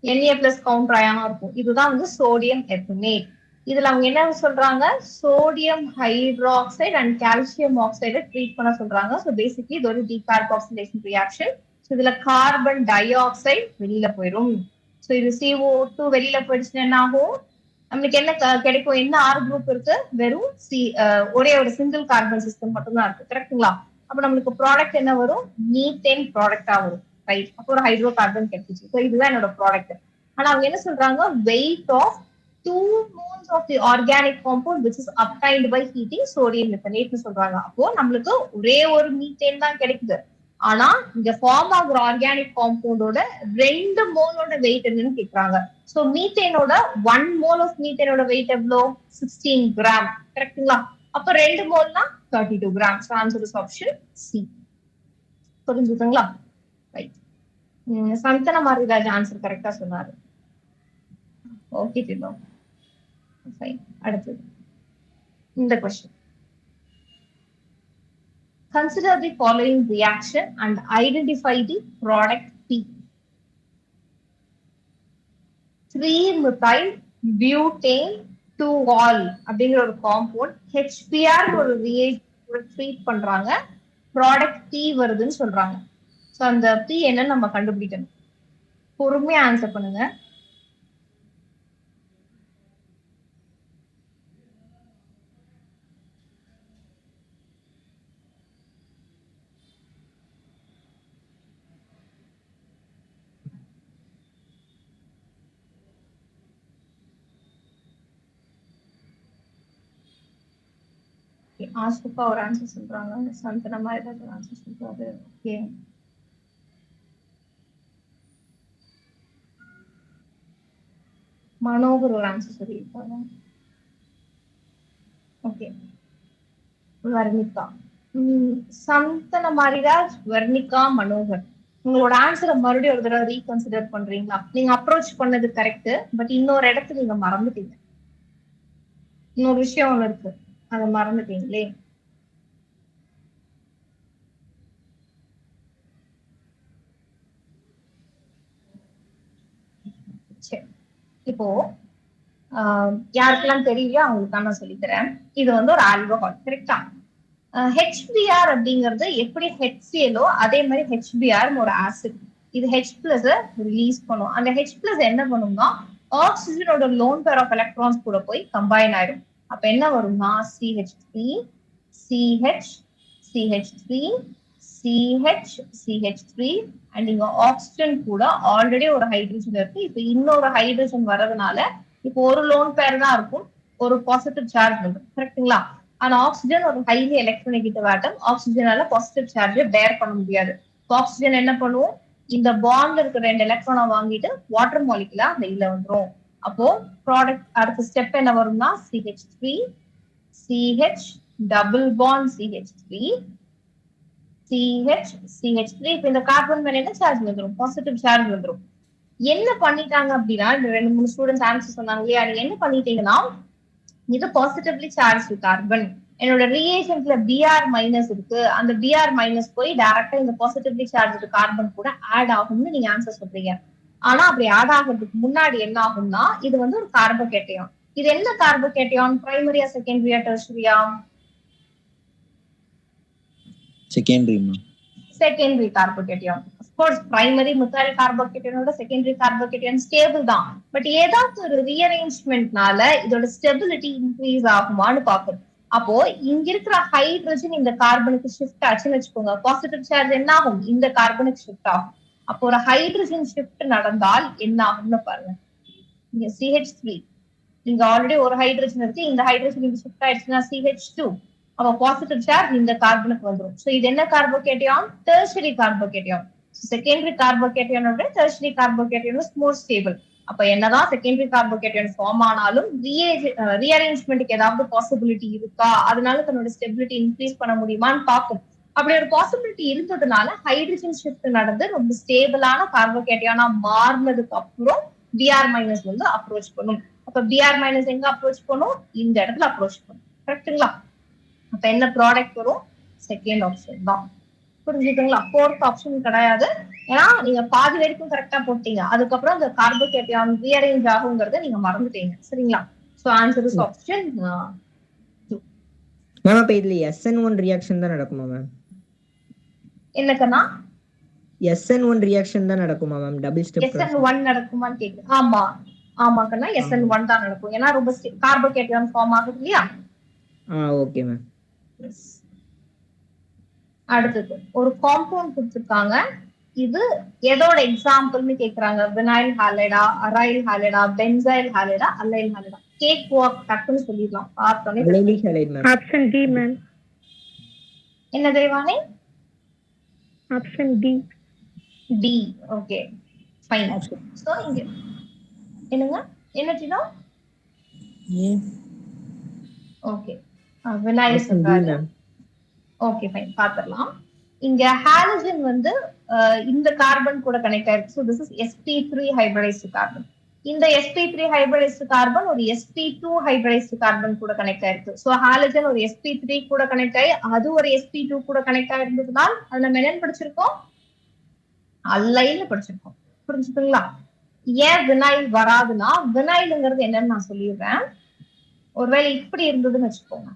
Na பிளஸ் கவுண்டர் அயனா இருக்கும். இதுதான் வந்து சோடியம் எத்தனேட். இதுல அவங்க என்ன சொல்றாங்க, சோடியம் ஹைட்ராக்சைடு அண்ட் கால்சியம் ஆக்சைடை ட்ரீட் பண்ண சொல்றாங்க. ஸோ பேசிக்லி இது ஒரு டீகார்பாக்சிலேஷன் ரியாக்ஷன். ஸோ இதுல கார்பன் டை ஆக்சைடு வெளியில போயிடும். ஸோ இது CO2 வெளியில போயிடுச்சுன்னா என்ன ஆகும், நம்மளுக்கு என்ன கிடைக்கும், என்ன ஆர் குரூப் இருக்கு, வெறும் ஒரே ஒரு சிங்கிள் கார்பன் சிஸ்டம் மட்டும் தான் இருக்கு. கரெக்டுங்களா? அப்ப நம்மளுக்கு ப்ராடக்ட் என்ன வரும், மீத்தேன் ப்ராடக்டா வரும். ரைட்? அப்போ ஒரு ஹைட்ரோ கார்பன் கிடைச்சிச்சு. ஸோ இதுதான் என்னோட ப்ராடக்ட். ஆனா அவங்க என்ன சொல்றாங்க, weight of 2 moles of the organic compound which is obtained by heating sodium methanate சொல்றாங்க. அப்போ நம்மளுக்கு ஒரே ஒரு மீத்தேன் தான் கிடைக்குது. ஆனா இங்க ஃபார்ம் ஆகுற ஆர்கானிக் காம்பவுண்டோட 2 மோலோட வெயிட் என்னன்னு கேக்குறாங்க. சோ மீத்தேனோட 1 மோல் ஆஃப் மீத்தேனோட வெயிட் எவ்வளோ, 16 கிராம். கரெக்டுங்களா? அப்ப 2 மோல்னா 32 gram. So answer is option C. புரிஞ்சுதுங்களா? ரைட். சந்தன மாரிராஜ் ஆன்சர் கரெக்டா சொன்னாரு. ஓகே திலோ. ஃபைன். அடுத்தது இந்த question. Consider the following reaction and identify the product P. 3-methyl butane 2-ol அப்படிங்கிற ஒரு காம்பவுண்ட் HBr ஒரு ரியாக்ஷன் ட்ரீட் பண்றாங்க, ப்ராடக்ட் P வருதுன்னு சொல்றாங்க. சோ அந்த P என்னன்னு நம்ம கண்டுபிடிக்கணும். பொறுமையா ஆன்சர் பண்ணுங்க. ஆஸ்பா ஒரு ஆன்சர் சொல்றாங்க, சந்தன மாதிரி ஒரு ஆன்சர் சொல்றாரு. ஓகே, மனோகர் ஒரு ஆன்சர் சொல்லியிருக்காங்க. ஓகே, வர்ணிகா, சந்தன மாரிராஜ், வர்ணிகா, மனோகர், உங்களோட ஆன்சரை மறுபடியும் ஒரு தடவை ரீகன்சிடர் பண்றீங்களா? நீங்க அப்ரோச் பண்ணது கரெக்ட், பட் இன்னொரு இடத்துல நீங்க மறந்துட்டீங்க. இன்னொரு விஷயம் ஒண்ணு இருக்கு, அதை மறந்துட்டீங்களே. சரி, இப்போ யாருக்கெல்லாம் தெரியலையோ அவங்களுக்கு நான் சொல்லித்தரேன். இது வந்து ஒரு ஆல்கஹால். கரெக்டா? HBr அப்படிங்கிறது எப்படி HCl அதே மாதிரி HBr ஒரு ஆசிட். இது H பிளஸ் ரிலீஸ் பண்ணும். அந்த H பிளஸ் என்ன பண்ணும்னா ஆக்சிஜனோட லோன் பேர் ஆஃப் எலக்ட்ரான்ஸ் கூட போய் கம்பைன் ஆயிடும். அப்ப என்ன வரும்னா CH3 CH CH3 CH CH3 and இங்க ஆக்சிஜன் கூட ஆல்ரெடி ஒரு ஹைட்ரஜன் இருக்கு. இப்ப இன்னொரு ஹைட்ரஜன் வர்றதுனால இப்போ ஒரு லோன் பேர் தான் இருக்கும், ஒரு பாசிட்டிவ் சார்ஜ் இருக்கும். கரெக்டுங்களா? ஆனா ஆக்சிஜன் ஒரு ஹைலி எலக்ட்ரோநெகட்டிவ் ஆட்டம், ஆக்சிஜனால பாசிட்டிவ் சார்ஜை பேர் பண்ண முடியாது. ஆக்சிஜன் என்ன பண்ணுவோம், இந்த பாண்ட்ல இருக்கிற 2 எலக்ட்ரானை வாங்கிட்டு வாட்டர் மாலிகுலா அந்த இதுல வந்துடும். அப்போ ப்ராடக்ட் அடுத்த ஸ்டெப் என்ன வரும்னா CH3 CH double bond CH3 CH CH3. இப்ப இந்த கார்பன் மேல என்ன சார்ஜ் வந்துடும், பாசிட்டிவ் சார்ஜ் வந்துடும். என்ன பண்ணிட்டாங்க அப்படின்னா, இந்த 2-3 ஸ்டூடெண்ட்ஸ் ஆன்சர் சொன்னாங்க இல்லையா, நீங்க என்ன பண்ணிட்டீங்கன்னா இது பாசிட்டிவ்லி சார்ஜ் கார்பன், என்னோட ரியேஜன்ட்ல Br மைனஸ் இருக்கு, அந்த Br மைனஸ் போய் டைரக்டா இந்த பாசிட்டிவ்லி சார்ஜ் கார்பன் கூட ஆட் ஆகும்னு நீங்க ஆன்சர் சொல்றீங்க. ஆனா அப்படி ஆட் ஆகிறதுக்கு முன்னாடி என்ன ஆகும்னா இது வந்து ஒரு கார்போகேட்டையான். இது என்ன கார்போகேட்டையான், பிரைமரியா செகண்டரியா டெர்ஷரியா? Secondary carbocation. Of course primary methyl கார்போகேட்டையானோட செகண்டரி கார்போகேட்டையான் ஸ்டேபிள் தான், பட் ஏதாவது ஒரு ரீஅரேஞ்ச்மெண்ட்னால இதோட ஸ்டெபிலிட்டி இன்க்ரீஸ் ஆகுமான்னு பாக்குறது. அப்போ இங்க இருக்கிற ஹைட்ரஜன் இந்த கார்பனுக்கு ஷிஃப்ட் ஆச்சுன்னு வச்சுக்கோங்க, பாசிட்டிவ் சார்ஜ் என்ன ஆகும், இந்த கார்பனுக்கு ஷிஃப்ட் ஆகும். அப்போ ஒரு ஹைட்ரஜன் ஷிஃப்ட் நடந்தால் என்ன ஆகும்னு பாருங்க. இங்க CH3, இங்க ஆல்ரெடி ஒரு ஹைட்ரஜன் இருக்கு, இந்த ஹைட்ரஜன் இங்க ஷிஃப்ட் ஆயிடுச்சுன்னா CH2, அப்ப பாசிட்டிவ் சார்ஜ் இந்த கார்பனுக்கு வந்துடும். சோ இது என்ன கார்போகேட்டையான், டெர்ஷரி கார்போகேட்டையான். செகண்டரி கார்போகேட்டையோட tertiary carbocation is more stable. அப்ப என்னதான் செகண்டரி கார்போகேட்டையன் ஃபார்ம் ஆனாலும் ரீஅரேஞ்ச்மெண்ட்டுக்கு ஏதாவது பாசிபிலிட்டி இருக்கா, அதனால தன்னோட ஸ்டெபிலிட்டி இன்க்ரீஸ் பண்ண முடியுமான்னு பார்க்கும். அப்படி ஒரு பாசிபிலிட்டி இருந்ததுனால ஹைட்ரஜன் ஷிஃப்ட் நடந்து ரொம்ப ஸ்டேபிளான கார்போகேட்டையானா மாறினதுக்கு அப்புறம் பிஆர் மைனஸ் வந்து அப்ரோச் பண்ணும். அப்ப பிஆர் மைனஸ் எங்க அப்ரோச் பண்ணும்? இந்த இடத்துல அப்ரோச் பண்ணும். கரெக்டுங்களா? அப்ப என்ன ப்ராடக்ட் வரும்? செகண்ட் ஆப்ஷன் தான். புரிஞ்சுதுங்களா? ஃபோர்த் ஆப்ஷன் கிடையாது. ஏன்னா நீங்க பாதி வரைக்கும் கரெக்டா போட்டீங்க, அதுக்கப்புறம் இந்த கார்போகேட்டையான் ரீஅரேஞ்ச் ஆகுங்கிறத நீங்க மறந்துட்டீங்க. சரிங்களா? So answer is option. Ma'am அப்ப இதுல SN1 ரியாக்ஷன் தான் நடக்குமா மேம்? என்னக்கண்ணா? SN1 ரியாக்ஷன் தான் நடக்குமா மேம்? டபுள் ஸ்டெப் SN1 நடக்குமான்னு கேக்குது. ஆமா ஆமாக்கண்ணா, SN1 தான் நடக்கும். ஏன்னா ரொம்ப கார்போகேட்டையான் ஃபார்ம் ஆகுது இல்லையா? Okay ma'am. அடுத்தது ஒரு காம்பவுண்ட் கொடுத்திருக்காங்க. இது எதோட எக்ஸாம்பிள்னு கேக்குறாங்க. வினைல் ஹாலைடா, அரைல் ஹாலைடா, பென்சைல் ஹாலைடா, அல்லைல் ஹாலைடா? கேக் வாக் டக்குன்னு சொல்லிடலாம். Option D ma'am. என்ன தேவானே? Option D. D. Okay fine. So இங்க என்னங்க என்னச்சினா? ஓகே வினைல் சொல்றாங்க. ஓகே ஃபைன், பாத்துடலாம். இங்க ஹாலஜன் வந்து இந்த கார்பன் கூட கனெக்ட் ஆயிருக்கு. So this is sp3 hybridised carbon. இந்த sp3 ஹைபிரைஸ்டு கார்பன் ஒரு sp2 ஹைபிரைஸ்டு கார்பன் கூட கனெக்ட் ஆயிருக்கு. ஸோ ஹாலஜன் ஒரு sp3 கூட கனெக்ட் ஆகி அது ஒரு sp2 கூட கனெக்ட் ஆயிருந்ததுனால் அது நம்ம என்னன்னு படிச்சிருக்கோம்? அல்லைன்னு படிச்சிருக்கோம். புரிஞ்சுதுங்களா? ஏன் வினைல் வராதுன்னா, வினைலுங்கிறது என்னன்னு நான் சொல்லிடுறேன். ஒருவேளை இப்படி இருந்ததுன்னு வச்சுக்கோங்க,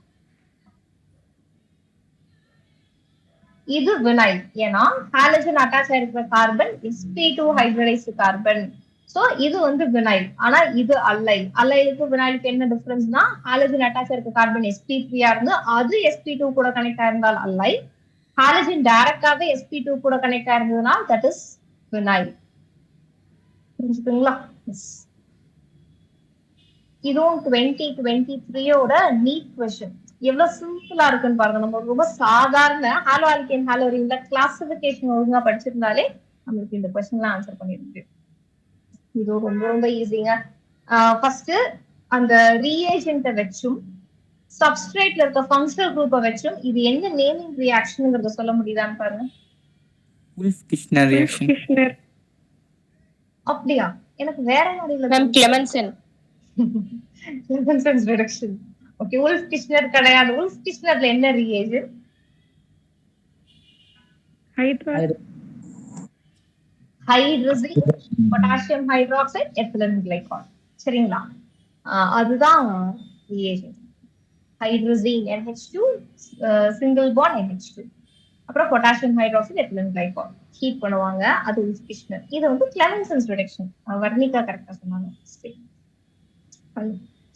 இது வினைல். ஏன்னா ஹாலஜன் அட்டாச் ஆயிருக்கிற carbon sp2 hybridised carbon. So இது வந்து வினைல். ஆனா இது அல்லைல். அல்லைலுக்கு வினைலுக்கு என்ன டிஃபரன்ஸ்னா, ஹாலஜன் அட்டாச் ஆயிருக்க கார்பன் sp3 இருந்து அது sp2 கூட கனெக்ட் ஆயிருந்தால் அல்லைல். ஹாலஜன் டைரக்டாவே sp2 கூட கனெக்ட் ஆயிருந்ததுன்னா தட் இஸ் வினைல். புரிஞ்சுதுங்களா? இதுவும் 2023 நீட் கொஸ்டின். எவ்வளவு சிம்பிளா இருக்குன்னு பாருங்க. நம்ம ரொம்ப சாதாரண ஹாலோ ஆல்கேன் ஹாலோரின்ல கிளாசிபிகேஷன் ஒழுங்கா படிச்சிருந்தாலே நம்மளுக்கு இந்த கொஸ்டின்லாம் ஆன்சர் பண்ணிருக்கு. இது ரொம்ப ரொம்ப ஈஸிங்க. ஃபர்ஸ்ட் அந்த ரீஏஜென்ட்டை வச்சும் சப்ஸ்ட்ரேட்ல இருக்க ஃபங்க்ஷனல் குரூப்பை வச்சும் இது என்ன நேமிங் ரியாக்ஷன்ங்கிறத சொல்ல முடியுதான்னு பாருங்க. Wolff Kishner reaction. அப்படியா? எனக்கு வேற மாதிரில ma'am Clemmensen. Clemmensen's reduction. Okay, Wolff Kishner கிடையாது. உல்ஃப்-கிஷ்னர்ல என்ன reagent? Hydrogen, potassium hydroxide, ethylene glycol. சரிங்களா? அதுதான் reagent. Hydrogen NH2, single bond NH2. அப்புறம் potassium hydroxide, ethylene glycol heat பண்ணுவாங்க. அது உல்ஃப்-கிஷ்னர். இது வந்து கிளெமென்சன்ஸ் ரிடக்ஷன். வர்ணிகா கரெக்டா சொன்னாங்க.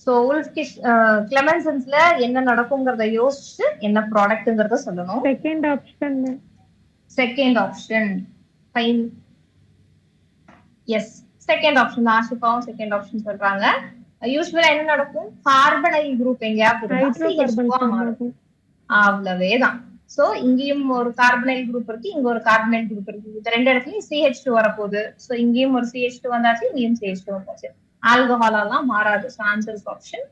சோ கிளெமென்சன்ஸ்ல என்ன நடக்கும்ங்கறத யோசிச்சு என்ன ப்ராடக்ட்ங்கறத சொல்லணும். Second option. Second option fine. Yes, second option. ஆஷிகாவும் செகண்ட் ஆப்ஷன் சொல்றாங்க. யூசுவலா என்ன நடக்கும்? கார்பனைல் குரூப் எங்கேயாவது அவ்வளவேதான். சோ இங்கேயும் ஒரு கார்பனைல் குரூப் இருக்கு, இங்க ஒரு கார்பனைல் குரூப் இருக்கு. இந்த ரெண்டு இடத்துலயும் CH2 வரப்போகுது. சோ இங்கேயும் ஒரு CH2 வந்தாச்சு, இங்கேயும் CH2 வந்தாச்சு. ஆல்கஹாலாம் மாறாது. Answer option.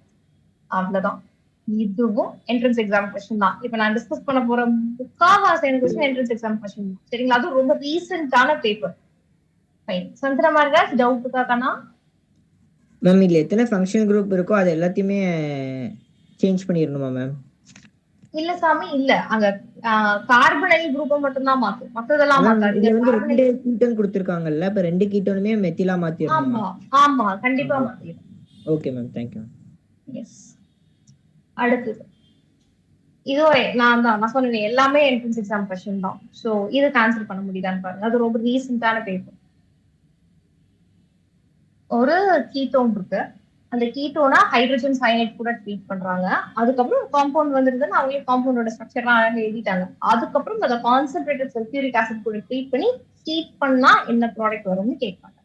அவ்வளவுதான். இதுவும் என்ட்ரன்ஸ் எக்ஸாம் கொஸ்டின் தான். இப்ப நான் டிஸ்கஸ் பண்ண போற முக்காவாசி கொஸ்டின் என்ட்ரன்ஸ் எக்ஸாம் கொஸ்டின் தான். சரிங்களா? அது ரொம்ப ரீசெண்டான பேப்பர். ஃபைன். சந்திரமார்கா டவுட் இருக்கானா? மேம் இதுல எத்தனை ஃபங்க்ஷனல் குரூப் இருக்கோ அது எல்லாத்தையுமே சேஞ்ச் பண்ணிரணுமா மேம்? இல்ல சாமி, இல்ல. அங்க கார்பனைல் குரூப்பை மட்டும் தான் மாத்தும், மத்ததெல்லாம் மாத்தாது. இதுல வந்து ரெண்டு கீட்டோன் கொடுத்திருக்காங்கல்ல, அப்ப ரெண்டு கீட்டோனுமே மெத்திலா மாத்திரணும். ஆமா ஆமா, கண்டிப்பா மாத்திரும். Okay ma'am, thank you. Yes. அடுத்து இதுவே நான் சொன்னேன் எல்லாமே என்ட்ரன்ஸ் எக்ஸாம் கொஸ்டின் தான். சோ இதுக்கு ஆன்சர் பண்ண முடியுதான்னு பாருங்க. அது ரொம்ப ரீசெண்டான பேப்பர். ஒரு கீட்டோன் இருக்கு, அந்த கீட்டோனா ஹைட்ரஜன் சயனைட் கூட ட்ரீட் பண்றாங்க. அதுக்கப்புறம் காம்பவுண்ட் வந்துருதுன்னு அவங்களே காம்பவுண்டோட ஸ்ட்ரக்சர்லாம் அழகாக எழுதிட்டாங்க. அதுக்கப்புறம் அதை கான்சென்ட்ரேட்டட் சல்ஃபியூரிக் ஆசிட் கூட ட்ரீட் பண்ணி ஹீட் பண்ணா என்ன ப்ராடக்ட் வரும்னு கேட்பாங்க.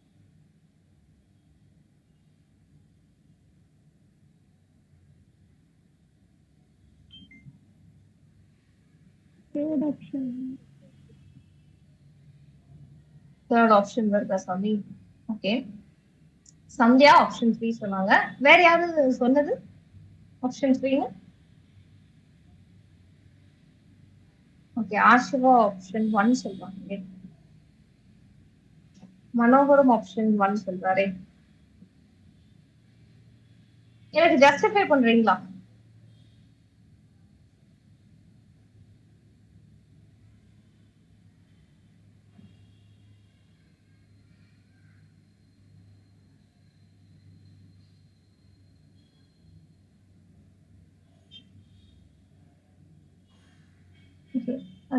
தேர்ட் ஆப்ஷன் வருதா சாமி? ஓகே, சந்தியா ஆப்ஷன் 3 சொன்னாங்க. வேற யாராவது சொன்னது ஆப்ஷன் 3? ஓகே, ஆஷிவா ஆப்ஷன் 1 சொல்றாங்க. மனோகரம் ஆப்ஷன் 1 சொல்றாரே. எனக்கு ஜஸ்டிஃபை பண்றீங்களா?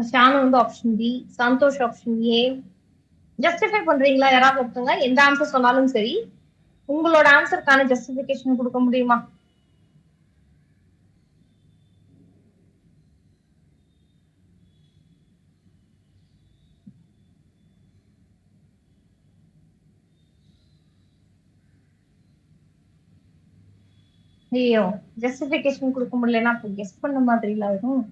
ஷானு வந்து option B, Santosh option A. Justify பண்றீங்களா யாராவது ஒருத்தவங்க? எந்த ஆன்சர் சொன்னாலும் சரி, உங்களோட ஆன்சருக்கான ஜஸ்டிபிகேஷன் கொடுக்க முடியுமா? ஐயோ, ஜஸ்டிபிகேஷன் கொடுக்க முடியலன்னா அப்போ கெஸ் பண்ண மாதிரி இல்ல இருக்கும்.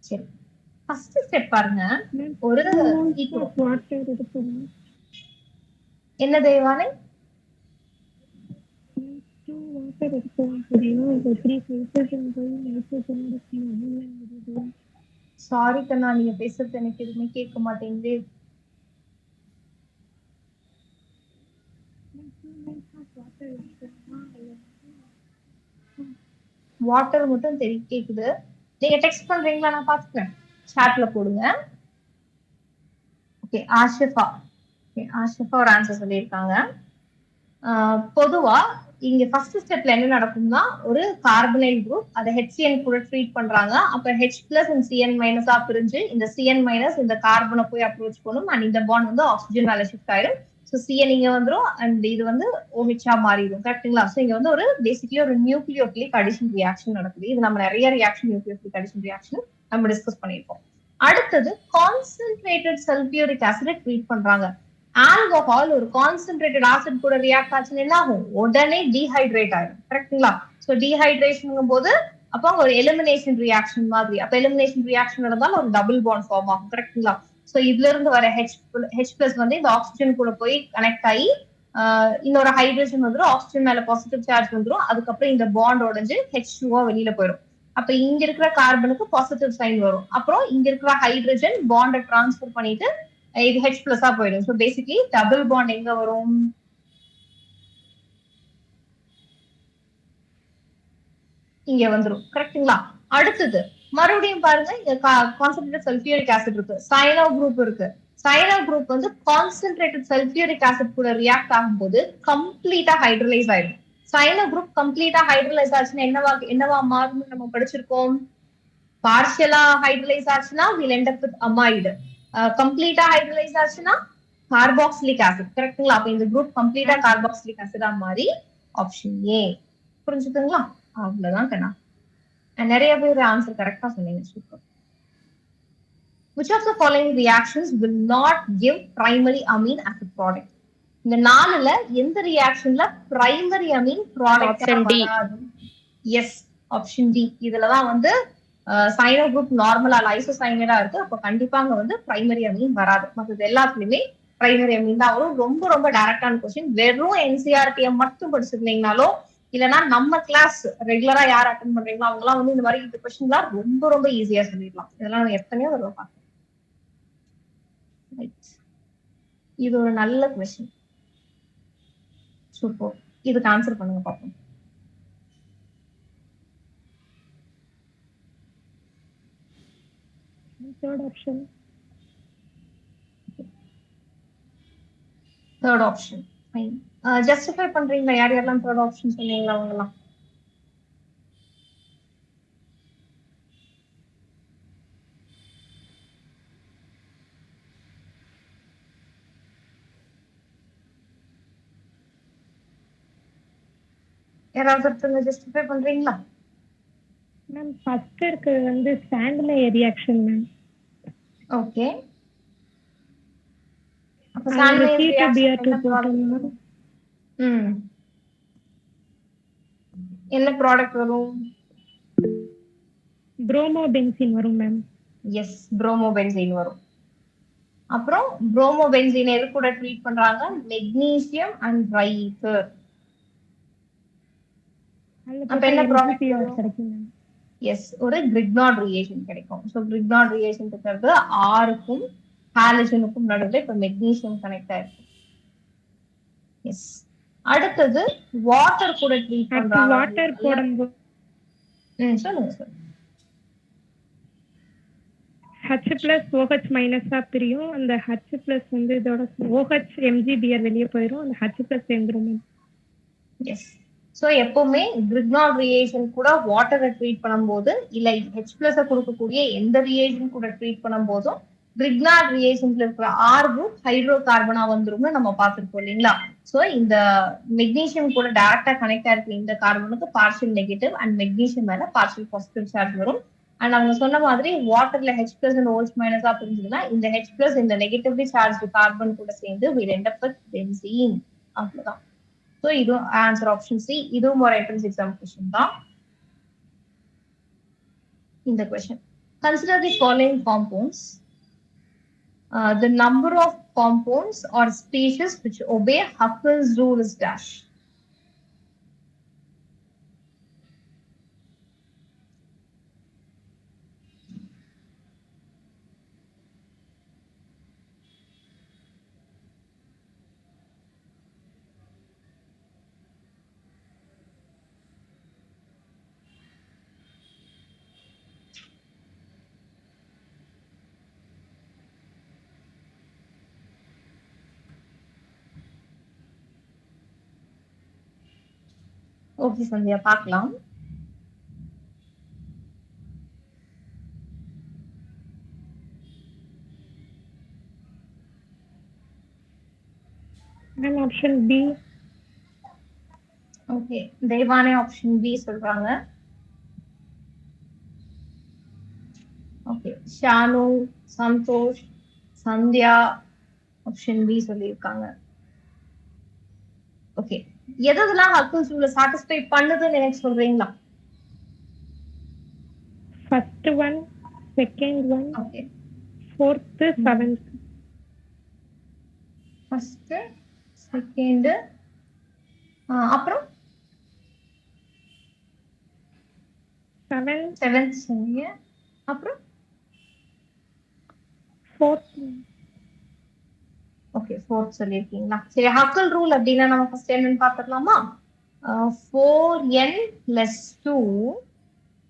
சரி, ஃபர்ஸ்ட் ஸ்டெப் பாருங்க. ஒரு வாட்டர் எடுக்கணும். என்ன தேவானை? வாட்டர் எடுக்கணும் தெரியும். இப்போ 3 ஹைட்ரஜன் போய் நைட்ரஜன் எடுக்கணும். சாரி கண்ணா, நீங்க பேசுறது எனக்கு எதுவுமே கேட்க மாட்டேங்குது. வாட்டர் மட்டும் கேக்குது. நீங்க டெக்ஸ்ட் பண்றீங்களா? நான் பாத்துக்கிறேன். சாட்ல போடுங்க. ஓகே, ஆஷிஃபா. ஆஷிஃபா ஒரு ஆன்சர் சொல்லியிருக்காங்க. பொதுவா இங்க ஃபர்ஸ்ட் ஸ்டெப்ல என்ன நடக்கும்னா, ஒரு கார்பனைல் குரூப் அதை HCN கூட ட்ரீட் பண்றாங்க. அப்ப H+ and CN- பிரிஞ்சு இந்த CN- இந்த கார்பனை போய் அப்ரோச் பண்ணும் அண்ட் இந்த பாண்ட் வந்து ஆக்சிஜன் மேல ஷிஃப்ட் ஆயிடும். ஸோ CN இங்க வந்துடும் அண்ட் இது வந்து OH மாறிடும். கரெக்டுங்களா? ஸோ இங்க வந்து ஒரு பேசிக்கலி ஒரு நியூக்ளியோஃபிலிக் அடிஷன் ரியாக்ஷன் நடக்குது. இது நம்ம நிறைய ரியாக்ஷன் நியூக்ளியோஃபிலிக் அடிஷன் ரியாக்ஷன் நம்ம டிஸ்கஸ் பண்ணியிருக்கோம். அடுத்தது கான்சென்ட்ரேட்டட் சல்பியூரிக் ஆசிட் ட்ரீட் பண்றாங்க. ஆல்கஹால் ஒரு கான்சென்ட்ரேட்டட் ஆசிட் கூட ரியாக்ட் ஆச்சுன்னு என்ன ஆகும்? உடனே டீஹைட்ரேட் ஆயிடும். கரெக்டுங்களா? ஸோ டீஹைட்ரேஷன் போது அப்போ ஒரு எலிமினேஷன் ரியாக்ஷன் மாதிரி. அப்ப எலிமினேஷன் ரியாக்ஷன் நடந்தாலும் ஒரு டபுள் பாண்ட் ஃபார்ம் ஆகும். கரெக்டுங்களா? ஸோ இதுல இருந்து வர H+ வந்து இந்த ஆக்சிஜன் கூட போய் கனெக்ட் ஆகி இன்னொரு ஹைட்ரஜன் வந்துடும், ஆக்சிஜன் மேல பாசிட்டிவ் சார்ஜ் வந்துடும். அதுக்கப்புறம் இந்த பாண்ட் உடஞ்சு H2 வெளியில போயிடும். அப்ப இங்க இருக்கிற கார்பனுக்கு பாசிட்டிவ் சைன் வரும். அப்புறம் இங்க இருக்கிற ஹைட்ரஜன் பாண்டை டிரான்ஸ்பர் பண்ணிட்டு இது H+ போயிடும். ஸோ பேசிக்லி டபுள் பாண்ட் எங்க வரும்? இங்க வந்துடும். கரெக்டுங்களா? அடுத்தது மறுபடியும் பாருங்க, இங்க கான்சென்ட்ரேட்டட் சல்பியூரிக் ஆசிட் இருக்கு, சைனோ குரூப் இருக்கு. சைனோ குரூப் வந்து கான்சென்ட்ரேட்டட் சல்பியூரிக் ஆசிட் கூட ரியாக்ட் ஆகும்போது கம்ப்ளீட்டா ஹைட்ரலைஸ் ஆயிடும். சைனோ குரூப் கம்ப்ளீட்டா ஹைட்ரலைஸ் ஆச்சுன்னா என்னவா மாறும்னு நம்ம படிச்சிருக்கோம். பார்ஷியலா ஹைட்ரலைஸ் ஆச்சுன்னா we'll end up with amide. கம்ப்ளீட்டா ஹைட்ரலைஸ் ஆச்சுன்னா கார்பாக்சிலிக் ஆசிட். கரெக்டுங்களா? அப்ப இந்த குரூப் கம்ப்ளீட்டா கார்பாக்சிலிக் ஆசிடா மாறி ஆப்ஷன் ஏ. புரிஞ்சுதுங்களா? அவ்வளவுதான் கண்ணா. நிறைய பேர் ஆன்சர் கரெக்டா சொன்னீங்க. Super. Which of the following reactions will not give primary amine as a product? இந்த 4ல எந்த ரியாக்ஷன்ல பிரைமரி அமீன் ப்ராடக்ட் வராது? Yes, option D. இதுலதான் வந்து சைனோ குரூப் நார்மலா லைசோசைனேடா இருக்கு. அப்ப கண்டிப்பா அங்க வந்து பிரைமரி அமீன் வராது. மற்றது எல்லாத்துலயுமே பிரைமரி அமீன் தான் வரும். ரொம்ப ரொம்ப டைரக்டான கொஸ்டின். வெறும் NCERT மட்டும் படிச்சிருந்தீங்கனாலோ இல்லைன்னா நம்ம கிளாஸ் ரெகுலரா யார் அட்டன் பண்றீங்களோ அவங்க எல்லாம் வந்து இந்த மாதிரி இந்த கொஸ்டின் எல்லாம் ரொம்ப ரொம்ப ஈஸியா சொல்லிடலாம். இதெல்லாம் எத்தனையோ தடவை பார்த்தேன். இது ஒரு நல்ல கொஸ்டின். சூப்பர். இதுக்கு ஆன்சர் பண்ணுங்க பாப்போம். Third option. Third option. Fine. Justify பண்றீங்களா? யார் யாரெல்லாம் தேர்ட் ஆப்ஷன் சொன்னீங்களா அவங்க எல்லாம்? யாராவது ஒருத்தங்க ஜஸ்டிஃபை பண்றீங்களா? மேம் ஃபர்ஸ்ட் இருக்கு வந்து சாண்ட்லே ரியாக்ஷன் மேம். ஓகே. அப்ப அதுல சாண்ட்லே C2Br2 ரியாக்ஷன் போட்டோம்னா என்ன ப்ராடக்ட் வரும்? புரோமோ பென்சின் வரும் மேம். எஸ், புரோமோபென்சீன் வரும். அப்புறம் புரோமோபென்சீன் எது கூட ட்ரீட் பண்றாங்க? Magnesium and ether. அப்ப என்ன ப்ராடக்ட் கிடைக்கும் மேம். எஸ், ஒரு கிரிக்னார்ட் ரிலேஷன் கிடைக்கும். ஸோ கிரிக்னார்ட் ரிலேஷன் இருக்கிறது ஆருக்கும் ஹாலஜனுக்கும் நடுவில் இப்ப மெக்னீசியம் கனெக்ட் ஆயிருக்கு. எஸ், அடுத்தது வாட்டர் கூட ட்ரீட் பண்றாங்க. வாட்டர் போடும்போது சொல்லுங்க சார். H+OH மைனஸா பிரியும். அந்த H+ வந்து இதோட OH MgBr வெளியே போயிடும். அந்த H+ சேர்ந்துரும் மேம். எஸ், சோ எப்பவுமே கிரிக்னார்ட் ரிலேஷன் கூட வாட்டரை ட்ரீட் பண்ணும்போது இல்ல H+ கொடுக்கக்கூடிய எந்த ரிலேஷன் கூட ட்ரீட் பண்ணும்போதும் கிரிக்னார்ட் ரிலேஷன்ல இருக்கிற R குரூப் ஹைட்ரோ கார்பனா வந்துரும்னு நம்ம பார்த்திருக்கோம் இல்லைங்களா? சோ இந்த மெக்னீசியம் கூட டைரக்டா கனெக்ட் ஆயிருக்கிற இந்த கார்பனுக்கு பார்ஷியல் நெகட்டிவ் அண்ட் மெக்னீசியம் மேல பார்ஷியல் பாசிட்டிவ் சார்ஜ் வரும். அண்ட் அவங்க சொன்ன மாதிரி வாட்டர்ல H+ அண்ட் OH மைனஸா பிரிஞ்சதுன்னா இந்த H+ இந்த நெகட்டிவ்லி சார்ஜ் கார்பன் கூட சேர்ந்து will end up with benzene. அவ்வளவுதான். So இது ஆன்சர் ஆப்ஷன் சி. இதுவும் ஒரு என்ட்ரன்ஸ் எக்ஸாம் கொஸ்டின் தான். இந்த question, consider the following compounds. The number of compounds or species which obey Huckel's rule is dash. Okay Sandhya, பார்க்கலாம். Ma'am option B. Okay, தேவானே option B சொல்றாங்க. Okay, Shanu, Santhosh, Sandhya option B சொல்லியிருக்காங்க. Okay, எதெல்லாம் Huckel's ரூலை satisfy பண்ணுதுன்னு எனக்கு சொல்றீங்களா? First one, second one, okay, fourth, seventh. First, second, அப்புறம் செவன்த் சொன்னீங்க. அப்புறம் ஃபோர்த். ஓகே, ஃபோர்த் சொல்லியிருக்கீங்களா? சரி, ஹக்கல் ரூல் அப்படின்னா நம்ம ஃபர்ஸ்ட் என்னன்னு பார்த்துக்கலாமா? 4n + 2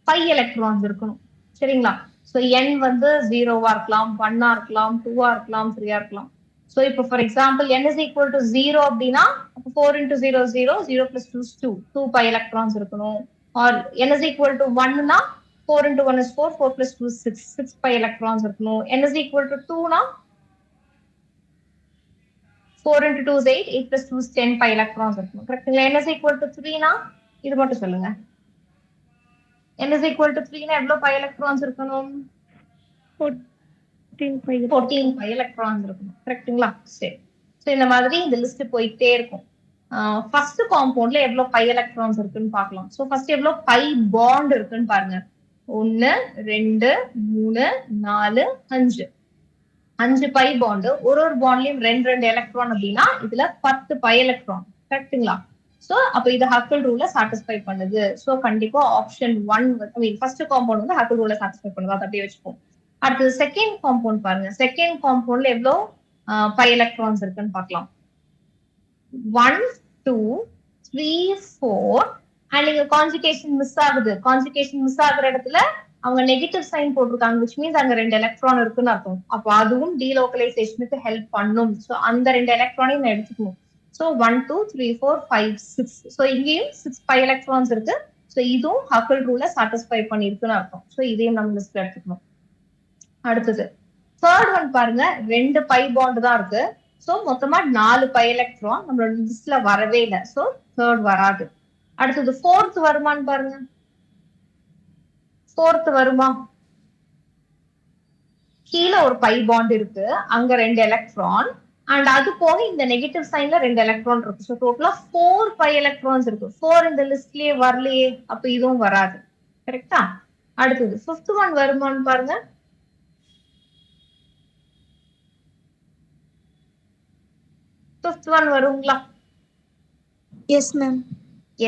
5 எலக்ட்ரான்ஸ் இருக்கணும். சரிங்களா? ஸோ n வந்து 0வா இருக்கலாம், 1ஆ இருக்கலாம், 2ஆ இருக்கலாம், 3ஆ இருக்கலாம். ஸோ இப்போ for example n is equal to 0 அப்படின்னா 4 × 0 0, 0 + 2 is 2, 2 pi எலக்ட்ரான்ஸ் இருக்கணும். Or n is equal to 1னா 4 × 1 is 4, 4 + 2 is 6, 6 pi எலக்ட்ரான்ஸ் இருக்கணும். n is equal to 2னா 4 × 2 is 8, 8 + 2 is 10 pi electrons இருக்கணும். கரெக்ட்டுங்களா? n is equal to 3னா இது மட்டும் சொல்லுங்க. n is equal to 3னா எவ்வளவு pi electrons இருக்கணும்? 14 pi electrons இருக்கணும். கரெக்ட்டுங்களா? சரி. சோ இந்த மாதிரி இந்த லிஸ்ட் போயிட்டே இருக்கும். ஃபர்ஸ்ட் காம்பவுண்ட்ல எவ்வளவு pi electrons இருக்குன்னு பார்க்கலாம். சோ ஃபர்ஸ்ட் எவ்வளவு pi bond இருக்குன்னு பாருங்க. 1 2 3 4 5. 5 பை பாண்ட், ஒரு பாண்ட்லயும் 2 எலக்ட்ரான் அப்படின்னா இதுல 10 பை எலக்ட்ரான். கரெக்ட்டுங்களா? சோ அப்ப இது ஹக்கல் ரூலை சாட்டிஸ்ஃபை பண்ணுது. சோ கண்டிப்பா ஆப்ஷன் 1 ஃபர்ஸ்ட் காம்பவுண்ட் வந்து ஹக்கல் ரூலை சாட்டிஸ்ஃபை பண்ணுது. அதை அப்படியே வச்சுப்போம். அடுத்தது செகண்ட் காம்பவுண்ட் பாருங்க. செகண்ட் காம்பவுண்ட்ல எவ்வளவு பை எலக்ட்ரான்ஸ் இருக்குன்னு பார்க்கலாம். 1 2 3 4. அண்ட் இங்க கான்ஜுகேஷன் மிஸ் ஆகுது. கான்ஜுகேஷன் மிஸ் ஆகுற இடத்துல அவங்க நெகட்டிவ் சைன் போட்டிருக்காங்க, which means அங்க 2 எலக்ட்ரான் இருக்குன்னு அர்த்தம். அப்போ அதுவும் டீலோக்கலைசேஷனுக்கு ஹெல்ப் பண்ணும். சோ அந்த 2 எலக்ட்ரானையும் நான் எடுத்துக்கணும். சோ 1 2 3 4 5 6. சோ இங்கேயும் 6 பை எலக்ட்ரான்ஸ் இருக்கு. சோ இதுவும் ஹக்கல் ரூலை சாட்டிஸ்ஃபை பண்ணிருக்குன்னு அர்த்தம். சோ இதையும் நம்ம லிஸ்ட்ல எடுத்துக்கணும். அடுத்தது தேர்ட் ஒன் பாருங்க, 2 பை பாண்ட் தான் இருக்கு. சோ மொத்தமா 4 பை எலக்ட்ரான் நம்மளோட லிஸ்ட்ல வரவே இல்லை. சோ தேர்ட் வராது. அடுத்தது ஃபோர்த் வருமான்னு பாருங்க. ஃபோர்த் வருமா? கீழே ஒரு பை பாண்ட் இருக்கு, அங்க 2 எலக்ட்ரான், அண்ட் அது போக இந்த நெகட்டிவ் சைன்ல 2 எலக்ட்ரான் இருக்கு. ஸோ டோட்டலா 4 பை எலக்ட்ரான்ஸ் இருக்கு. 4 இந்த லிஸ்ட்லயே வரலையே, அப்ப இதுவும் வராது. கரெக்டா? அடுத்தது 5th ஒன் வருமான்னு பாருங்க. ஃபிஃப்த் ஒன் வருங்களா? Yes ma'am.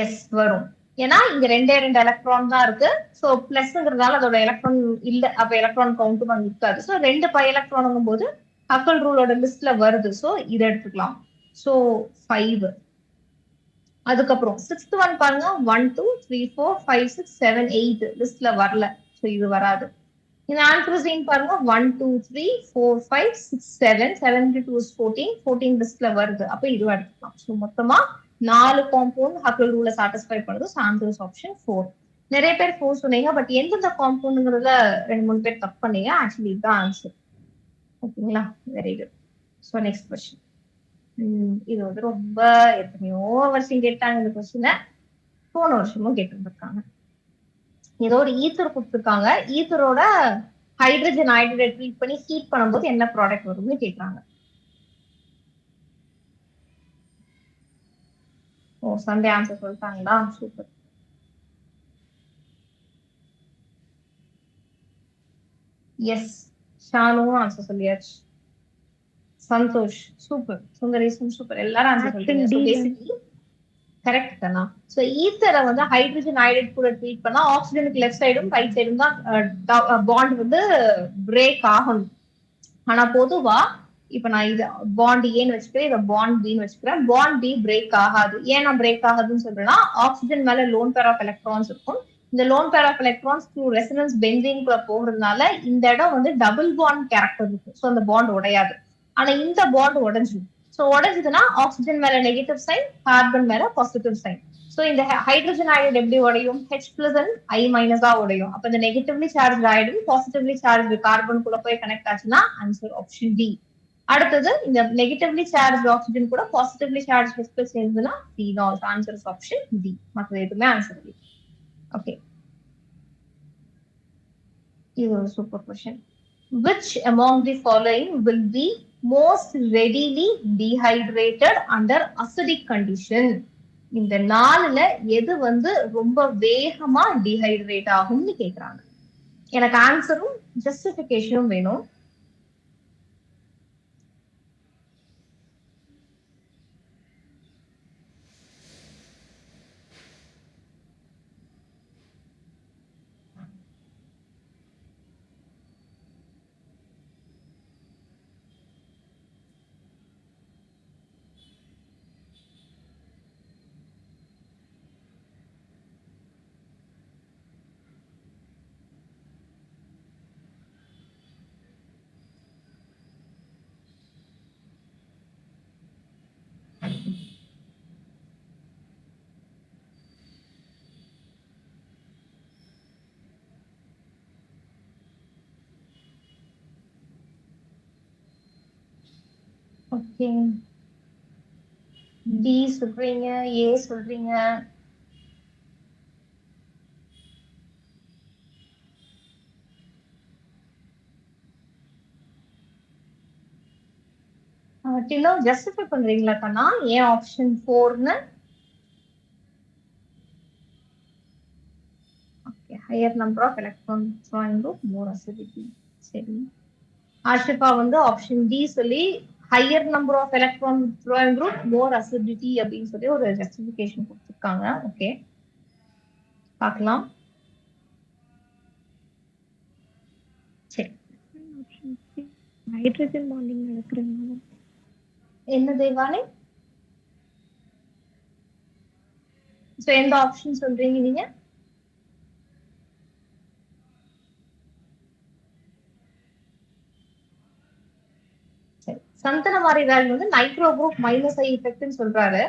எஸ் வரும். ஏன்னா இங்க ரெண்டே எலக்ட்ரான் தான் இருக்கு. சோ பிளஸ்ங்கிறதால அதோட எலக்ட்ரான் இல்ல, அப்ப எலக்ட்ரான் கவுண்ட் அங்க இருக்காது. சோ 2 பை எலக்ட்ரான் போது ஹக்கல் ரூலோட லிஸ்ட்ல வருது. சோ இதை எடுத்துக்கலாம். சோ 5. அதுக்கப்புறம் 6th ஒன் பாருங்க. 1 2 3 4 5 6 7 8 லிஸ்ட்ல வரல. சோ இது வராது. இந்த ஆன்த்ரசீன் பாருங்க. 1 2 3 4 5 6 7 7 2 is 14 14 லிஸ்ட்ல வருது. அப்ப இது எடுத்துக்கலாம். சோ மொத்தமா 4 காம்பவுண்ட் ஹக்கல் ரூலை சாட்டிஸ்ஃபை பண்ணுது. So answer is option 4. நிறைய பேர் 4 சொன்னீங்க. பட் எந்தெந்த காம்பவுண்ட்ங்கிறத 2-3 பேர் தப்பு பண்ணீங்க. ஆக்சுவலி இதுதான் ஆன்சர். ஓகேங்களா? Very good. So next question. இது வந்து ரொம்ப எத்தனையோ வருஷம் கேட்டாங்க இந்த கொஸ்டினை. போன வருஷமும் கேட்டுருக்காங்க. ஏதோ ஒரு ஈத்தர் கொடுத்துருக்காங்க. ஈத்தரோட ஹைட்ரஜன் அயோடைடை ட்ரீட் பண்ணி ஹீட் பண்ணும்போது என்ன ப்ராடக்ட் வரும்னு கேட்கறாங்க. ஓ, சண்டே ஆன்சர் சொல்லிட்டாங்களா? சூப்பர். எஸ், ஷானுவும் ஆன்சர் சொல்லியாச்சு. சந்தோஷ் சூப்பர். சுந்தரேசன் சூப்பர். எல்லாரும் ஆன்சர் சொல்லிட்டீங்க. கரெக்ட் தானா? சோ ஈத்தரை வந்து ஹைட்ரஜன் அயோடைடு கூட ட்ரீட் பண்ணா ஆக்சிஜனுக்கு லெஃப்ட் சைடும் ரைட் சைடும் தான் பாண்ட் வந்து பிரேக் ஆகணும். ஆனா பொதுவா இப்ப நான் இது பாண்ட் ஏன்னு வச்சுக்கிறேன், இதை பாண்ட் பின்னு வச்சுக்கிறேன். பாண்ட் பி பிரேக் ஆகாது. ஏன் நான் பிரேக் ஆகாதுன்னு சொல்றேன்னா ஆக்சிஜன் மேல லோன் பேர் ஆஃப் எலக்ட்ரான்ஸ் இருக்கும். இந்த lone pair of electrons through resonance பென்சீன்குள்ள போகிறதுனால இந்த இடம் வந்து டபுள் பாண்ட் கேரக்டர் இருக்கும். ஸோ அந்த பாண்ட் உடையாது. ஆனா இந்த பாண்ட் உடைஞ்சிடும். ஸோ உடைஞ்சதுன்னா ஆக்சிஜன் மேல நெகட்டிவ் சைன், கார்பன் மேல பாசிட்டிவ் சைன். ஸோ இந்த ஹைட்ரஜன் அயோடைடு எப்படி உடையும்? H+ அண்ட் I- உடையும். அப்ப இந்த negatively charge iodide positively charge carbon கூட போய் கனெக்ட் ஆச்சுன்னா ஆன்சர் ஆப்ஷன் டி. அடுத்தது இந்த நெகட்டிவ்லி சார்ஜ் ஆக்சிஜன் கூட positively charge H+ சேர்ந்ததுன்னா Phenol. Answer is option D. மற்ற எதுவுமே ஆன்சர் இல்லை. ஓகே, இது ஒரு super question. Which among the following will be most readily dehydrated under acidic condition? இந்த 4ல எது வந்து ரொம்ப வேகமா டீஹைட்ரேட் ஆகும்னு கேக்குறாங்க. எனக்கு ஆன்சரும் ஜஸ்டிபிகேஷனும் வேணும். ஓகே, டி சொல்றீங்க, ஏ சொல்றீங்க. ஜஸ்டிஃபை பண்றீங்களா கண்ணா? ஏன் ஆப்ஷன் 4ன்னு? Okay, higher number of electron withdrawing group, more acidity. சரி, ஆஷிஃபா வந்து ஆப்ஷன் டி சொல்லி higher number of electron withdrawing group, more acidity அப்படின்னு சொல்லி ஒரு ஜஸ்டிஃபிகேஷன் கொடுத்துருக்காங்க. ஓகே, பார்க்கலாம். சரி, ஹைட்ரஜன் பாண்டிங் நடக்கிறதுனால. என்ன தேவானே? சோ எந்த ஆப்ஷன் சொல்றீங்க நீங்க? சரி, சந்தனமாரிராஜ் வந்து நைட்ரோ குரூப் -I எஃபெக்ட்னு சொல்றாரு.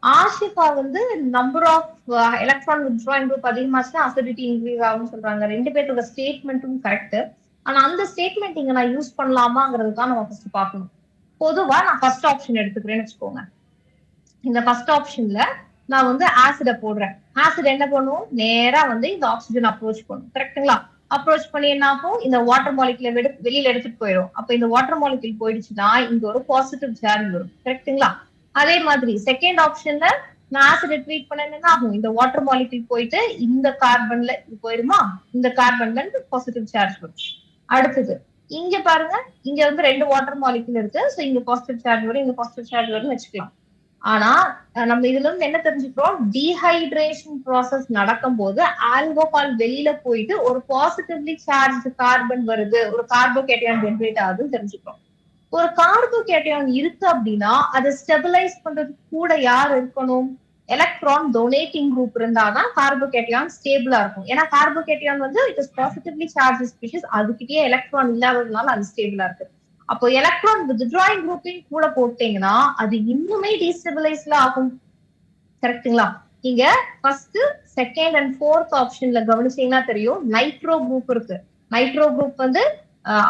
ஆஷிஃபா வந்து number of electron withdrawing group அதிகமாச்சுன்னா அசிடிட்டி இன்க்ரீஸ் ஆகும்னு சொல்றாங்க. 2 பேரோட ஸ்டேட்மெண்ட்டும் கரெக்ட். ஆனா அந்த ஸ்டேட்மெண்ட் இங்க நான் யூஸ் பண்ணலாமாங்கிறது தான் நம்ம ஃபர்ஸ்ட் பார்க்கணும். பொதுவா நான் ஃபர்ஸ்ட் ஆப்ஷன் எடுத்துக்கிறேன்னு வச்சுக்கோங்க. இந்த ஃபர்ஸ்ட் ஆப்ஷன்ல நான் வந்து ஆசிட போடுறேன். ஆசிட் என்ன பண்ணுவோம்? நேரா வந்து இந்த ஆக்சிஜன் அப்ரோச் பண்ணும். கரெக்டுங்களா? அப்ரோச் பண்ணி என்ன ஆகும்? இந்த வாட்டர் மாலிகுல வெளியில எடுத்துட்டு போயிடும். அப்ப இந்த வாட்டர் மாலிகுல் போயிடுச்சுன்னா இங்க ஒரு பாசிட்டிவ் சார்ஜ் வரும். கரெக்டுங்களா? அதே மாதிரி செகண்ட் ஆப்ஷன்ல நான் ஆசிட் ட்ரீட் பண்ண என்ன ஆகும், இந்த வாட்டர் மாலிக்யூல் போயிட்டு இந்த கார்பன்ல போயிடுமா, இந்த கார்பன்ல இருந்து பாசிட்டிவ் சார்ஜ் வரும். அடுத்தது இங்க பாருங்க, இங்க வந்து 2 வாட்டர் மாலிக்யூல் இருக்கு. சோ இங்க பாசிட்டிவ் சார்ஜ் வரும், இங்க பாசிட்டிவ் சார்ஜ் வரும்னு வச்சுக்கலாம். ஆனா நம்ம இதுல இருந்து என்ன தெரிஞ்சுக்கிறோம், டீஹைட்ரேஷன் ப்ராசஸ் நடக்கும் போது ஆல்கோஹால் வெளியில போயிட்டு ஒரு பாசிட்டிவ்லி சார்ஜ் கார்பன் வருது, ஒரு கார்போகேட்டையான் ஜெனரேட் ஆகுதுன்னு தெரிஞ்சுக்கிறோம். ஒரு கார்போகேட்டையான் இருக்கு அப்படின்னா அதை ஸ்டெபிலைஸ் பண்றதுக்கு கூட யார் இருக்கணும், எலக்ட்ரான் டொனேட்டிங் குரூப் இருந்தாதான் கார்போகேட்டையான் ஸ்டேபிளா இருக்கும். ஏன்னா கார்போகேட்டையான் வந்து it is positively charge species, அதுக்கிட்டே எலக்ட்ரான் இல்லாததுனால அது ஸ்டேபிளா இருக்கு. அப்போ எலக்ட்ரான் வித்ட்ராயிங் குரூப்பிங் கூட போட்டீங்கன்னா அது இன்னுமே டீஸ்டெபிலைஸ்ல ஆகும். கரெக்டுங்களா? நீங்க ஃபர்ஸ்ட், செகண்ட் அண்ட் ஃபோர்த் ஆப்ஷன்ல கவனிச்சீங்கன்னா தெரியும், நைட்ரோ குரூப் இருக்கு. நைட்ரோ குரூப் வந்து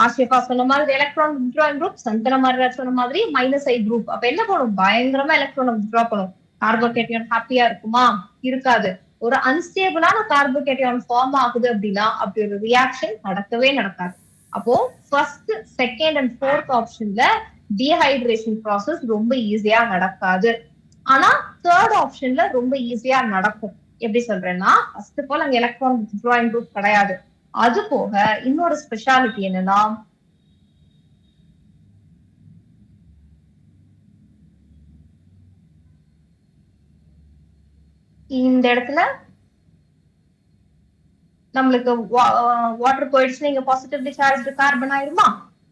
ஆஷிஃபா சொன்ன மாதிரி எலக்ட்ரான் வித்ட்ராயிங் குரூப், சந்தன மாதிரி சொன்ன மாதிரி -I குரூப். அப்ப என்ன பண்ணும், பயங்கரமா எலக்ட்ரான் வித்ட்ரா பண்ணும். கார்போகேட்டையான் ஹாப்பியா இருக்குமா? இருக்காது. ஒரு அன்ஸ்டேபிளான கார்போகேட்டையான் ஃபார்ம் ஆகுது அப்படின்னா அப்படி ஒரு ரியாக்ஷன் நடக்கவே நடக்காது. அப்போ ஃபர்ஸ்ட், செகண்ட் அண்ட் ஃபோர்த் ஆப்ஷன்ல டீஹைட்ரேஷன் ப்ராசஸ் ரொம்ப ஈஸியா நடக்காது. ஆனா தேர்ட் ஆப்ஷன்ல ரொம்ப ஈஸியா நடக்கும். எப்படி சொல்றேன்னா, ஃபர்ஸ்ட் ஆஃப் ஆல் அங்க எலக்ட்ரான் வித்ட்ராயிங் குரூப் கிடையாது. அது போக இன்னொரு ஸ்பெஷாலிட்டி என்னன்னா, இந்த இடத்துல நம்மளுக்கு வாட்டர் போயிடுச்சுன்னா இங்க பாசிட்டிவ்லி சார்ஜ் கார்பன் ஆயிருமா,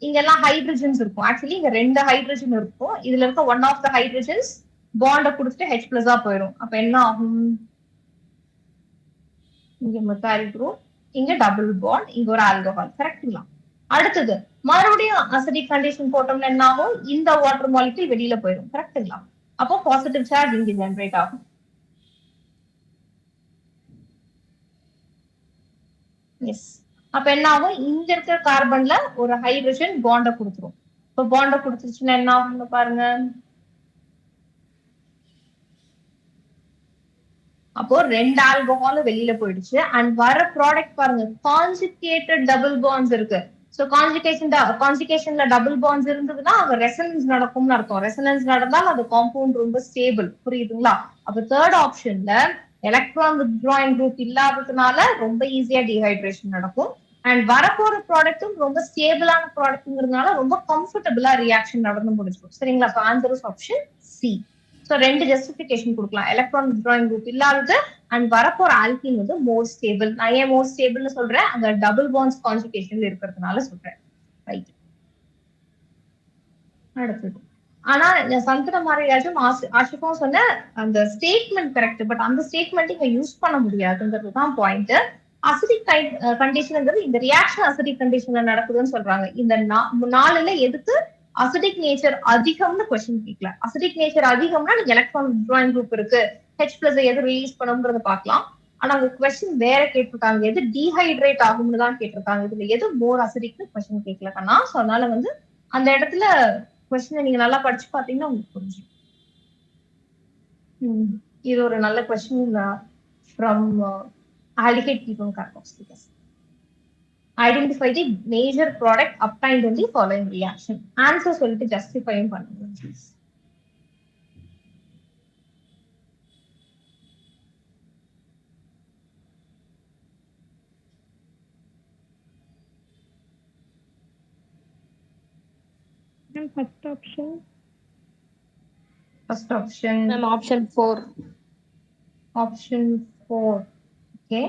இங்க எல்லாம் ஹைட்ரஜன்ஸ் இருக்கும். ஆக்சுவலி இங்க 2 ஹைட்ரஜன் இருக்கும். இதுல இருக்க one of the hydrogens Banda கொடுத்துட்டு H+ போயிடும். அப்ப என்ன ஆகும், இங்க மெத்தில் குரூப், இங்க டபுள் பாண்ட், இங்க ஒரு ஆல்கஹால். கரெக்டுங்களா? அடுத்தது மறுபடியும் அசிடிக் கண்டிஷன் போட்டோம்னா என்ன ஆகும், இந்த வாட்டர் மாலிக்யூல் வெளியில போயிடும். கரெக்டுங்களா? அப்போ பாசிட்டிவ் சார்ஜ் இங்க ஜெனரேட் ஆகும். எஸ். அப்ப என்ன ஆகும், இங்க இருக்கிற கார்பன்ல ஒரு ஹைட்ரஜன் பாண்ட கொடுத்துரும். இப்போ பாண்ட கொடுத்துருச்சுன்னா என்ன ஆகும்னு பாருங்க. அப்போ 2 ஆல்கஹால் வெளியில போயிடுச்சு. அண்ட் வர ப்ராடக்ட் பாருங்க, கான்ஜுகேட்டட் டபுள் பாண்ட்ஸ் இருக்கு. சோ கான்ஜுகேஷன்ல டபுள் பாண்ட்ஸ் இருந்ததுன்னா அங்க ரெசனன்ஸ் நடக்கும்னு அர்த்தம். ரெசனன்ஸ் நடந்தால் அது காம்பவுண்ட் ரொம்ப ஸ்டேபிள். புரியுதுங்களா? அப்ப தேர்ட் ஆப்ஷன்ல எலக்ட்ரான் வித்ட்ராயிங் குரூப் இல்லாததுனால ரொம்ப ஈஸியா டீஹைட்ரேஷன் நடக்கும். அண்ட் வரப்போற ப்ராடக்ட்டும் ரொம்ப ஸ்டேபிளான ப்ராடக்ட்ங்கிறதுனால ரொம்ப கம்ஃபர்டபுளா ரியாக்ஷன் நடந்து முடிச்சிடும். சரிங்களா? So answer is option C. So 2 justification கொடுக்கலாம், எலக்ட்ரான் வித்ட்ராயிங் குரூப் இல்லாதது அண்ட் வரப்போற ஆல்கீன் வந்து மோர் ஸ்டேபிள். நான் ஏன் மோர் ஸ்டேபிள்னு சொல்றேன், அந்த டபுள் பாண்ட்ஸ் கான்ஜுகேஷன்ல இருக்கிறதுனால சொல்றேன். ரைட். அடுத்தது, ஆனா சந்தன மாரியாச்சும் ஆஷிஃபாவும் சொன்ன அந்த ஸ்டேட்மெண்ட் கரெக்ட். பட் அந்த ஸ்டேட்மெண்ட் இங்க யூஸ் பண்ண முடியாதுங்கிறது தான் பாயிண்ட். அசிடிக் கண்டிஷன்ங்கிறது இந்த ரியாக்ஷன் அசிடிக் கண்டிஷன்ல நடக்குதுன்னு சொல்றாங்க. இந்த 4ல எதுக்கு அசிடிக் நேச்சர் அதிகம்னு கொஸ்டின் கேட்கல. அசிடிக் நேச்சர் அதிகம்னா நீங்க எலக்ட்ரான் வித்ட்ராயிங் குரூப் இருக்கு, H+ எது ரிலீஸ் பண்ணும்ன்றத பார்க்கலாம். ஆனா அவங்க கொஸ்டின் வேற கேட்டிருக்காங்க, எது டீஹைட்ரேட் ஆகும்னு தான் கேட்டிருக்காங்க. இதுல எது மோர் அசிடிக்னு கொஸ்டின் கேட்கலக்கண்ணா. ஸோ அதனால வந்து அந்த இடத்துல கொஸ்டினை நீங்க நல்லா படிச்சு பாத்தீங்கன்னா உங்களுக்கு புரிஞ்சும். இது ஒரு நல்ல question from aldehyde ketone carboxylic acid. Identify the major product obtained in the following reaction. Answer சொல்லிட்டு ஜஸ்டிஃபையும் பண்ணுங்க please. First option. First option ma'am option 4. Option 4. Okay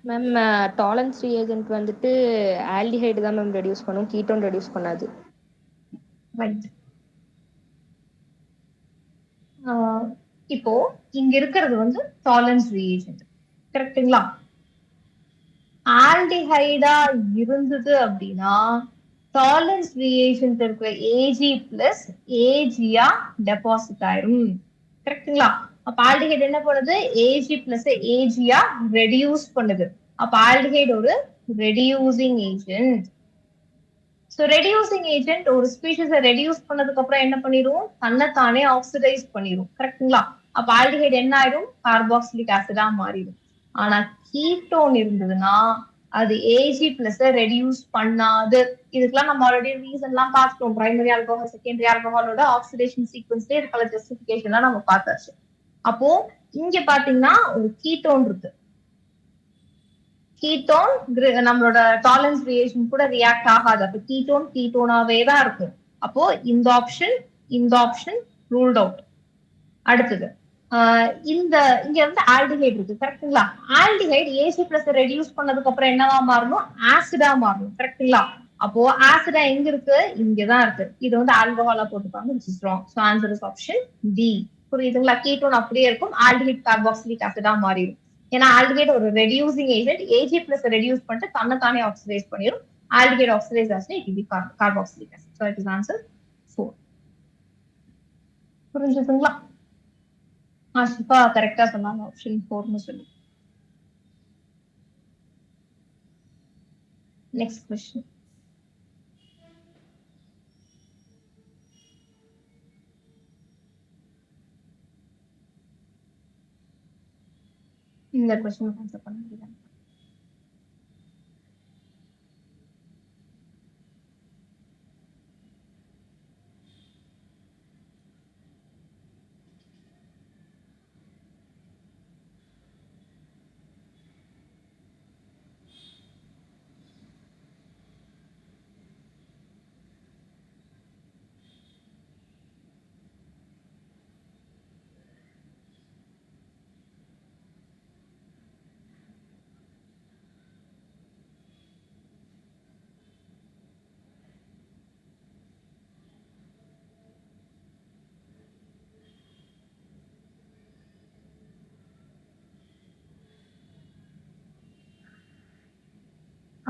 ma'am tolerance reagent வந்துட்டு ஆல்டிஹைடு தான் மேம் ரெடியூஸ் பண்ணும், ketone reduce பண்ணாது. Right. இப்போ இங்க இருக்கிறது வந்து டாலரன்ஸ் ரியேஜென்ட். கரெக்ட்டுங்களா? ஆல்டிஹைடா இருந்தது அப்படின்னா டாலரன்ஸ் ரியேஜென்ட் இருக்கிற Ag+ Agயா டெபாசிட் ஆயிரும். கரெக்ட்டுங்களா? அப்ப ஆல்டிஹைடு என்ன பண்ணுது, Ag+ Agயா ரெடியூஸ் பண்ணுது. அப்ப ஆல்டிஹைடு ஒரு reducing agent. So reducing agent ஒரு ஸ்பீஷிஸை ரெடியூஸ் பண்ணதுக்கு அப்புறம் என்ன பண்ணிரும், தன்னைத்தானே ஆக்சிடைஸ் பண்ணிரும். கரெக்ட்டுங்களா? அப்ப ஆல்டிஹைடு என்ன ஆயிரும், கார்பாக்சிலிக் ஆசிடா மாறிடும். ஆனா கீட்டோன் இருந்ததுன்னா அது AG பிளஸ் ரெடியூஸ் பண்ணாது. இதுக்கெல்லாம் நம்ம ஆல்ரெடி ரீசன் எல்லாம் பார்த்துட்டோம். பிரைமரி ஆல்கஹால் செகண்டரி ஆல்கஹாலோட ஆக்சிடேஷன் சீக்வன்ஸ்ல இருக்கிற ஜஸ்டிபிகேஷன் எல்லாம் நம்ம பார்த்தாச்சு. அப்போ இங்க பாத்தீங்கன்னா ஒரு கீட்டோன் இருக்கு. கீட்டோன் நம்மளோட டாலரன்ஸ் ரியாக்ஷன் கூட ரியாக்ட் ஆகாது. அப்ப கீட்டோன் கீட்டோனாவே தான் இருக்கும். அப்போ இந்த ஆப்ஷன் ரூல்ட் அவுட். அடுத்தது இங்க வந்து ஆல்டிஹைட் இருக்கு, கரெக்டுங்களா? ஆல்டிஹைட் ஏசி பிளஸ் ரெடியூஸ் பண்ணதுக்கு அப்புறம் என்னவா மாறணும்? ஆசிடா மாறணும், கரெக்டுங்களா? அப்போ ஆசிடா எங்க இருக்கு? இங்கதான் இருக்கு. இது வந்து ஆல்கஹாலா போட்டுப்பாங்க, which is wrong. So answer is option D. புரியுதுங்களா? கீட்டோன் அப்படியே இருக்கும், ஆல்டிஹைட் கார்பாக்சிலிக் ஆசிடா மாறிடும். ஏன்னா ஆல்டிஹைட் ஒரு reducing agent, Ag plus reduce பண்ணிட்டு தன்னைத்தானே ஆக்சிடைஸ் பண்ணிடும். ஆல்டிஹைட் ஆக்சிடைஸ் ஆச்சுன்னா it will be carboxylic acid. So it is answer 4. புரிஞ்சுதுங்களா? ஆஷிஃபா கரெக்டா சொன்னாங்க, ஆப்ஷன் 4னு சொல்லி. Next question. இந்த क्वेश्चन ஆன்சர் பண்ண முடியல.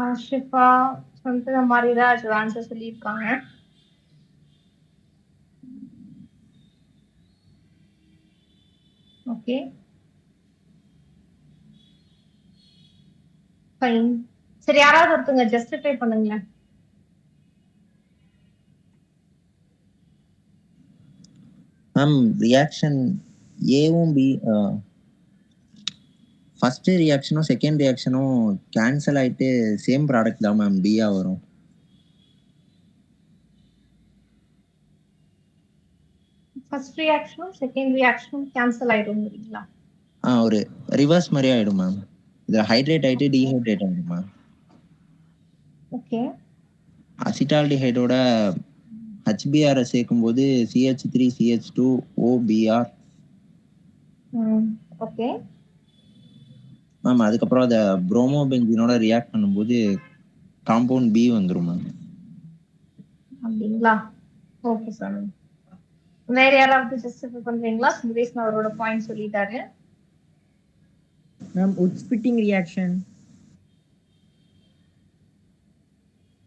ஆஷிஃபா சொல்ற மாதிரி தான் ஆன்சர் சொல்லியிருக்காங்க. Okay fine. சரி, யாராவது ஒருத்தங்க ஜஸ்டிஃபை பண்ணுங்களேன். மேம் ரியாக்ஷன் ஏவும் பி ஃபர்ஸ்ட் ரியாக்ஷனும் செகண்ட் ரியாக்ஷனும் கேன்சல் ஆயிட்டு சேம் ப்ராடக்ட் தான் மேம் பியா வரும். ஃபர்ஸ்ட் ரியாக்ஷனும் செகண்ட் ரியாக்ஷனும் கேன்சல் ஆயிடும்ங்களா? ஒரு ரிவர்ஸ் மாதிரி ஆயிடும் மேம். இதுல ஹைட்ரேட் ஆயிட்டு டீஹைட்ரேட் ஆயிடும் மேம். ஓகே. அசிட்டால்டிஹைடோட HBr சேர்க்கும்போது CH3CH2OBr. ஓகே மேம் அதுக்கப்புறம் அதை புரோமோபென்சீனோட ரியாக்ட் பண்ணும்போது காம்பவுண்ட் பி வந்துரும் மேம். அப்படிங்களா? Okay sir. வேற யாராவது ஜஸ்டிஃபை பண்றீங்களா? சுரேஷ் அவரோட பாயிண்ட் சொல்லிட்டாரு. Ma'am Wurtz Fittig reaction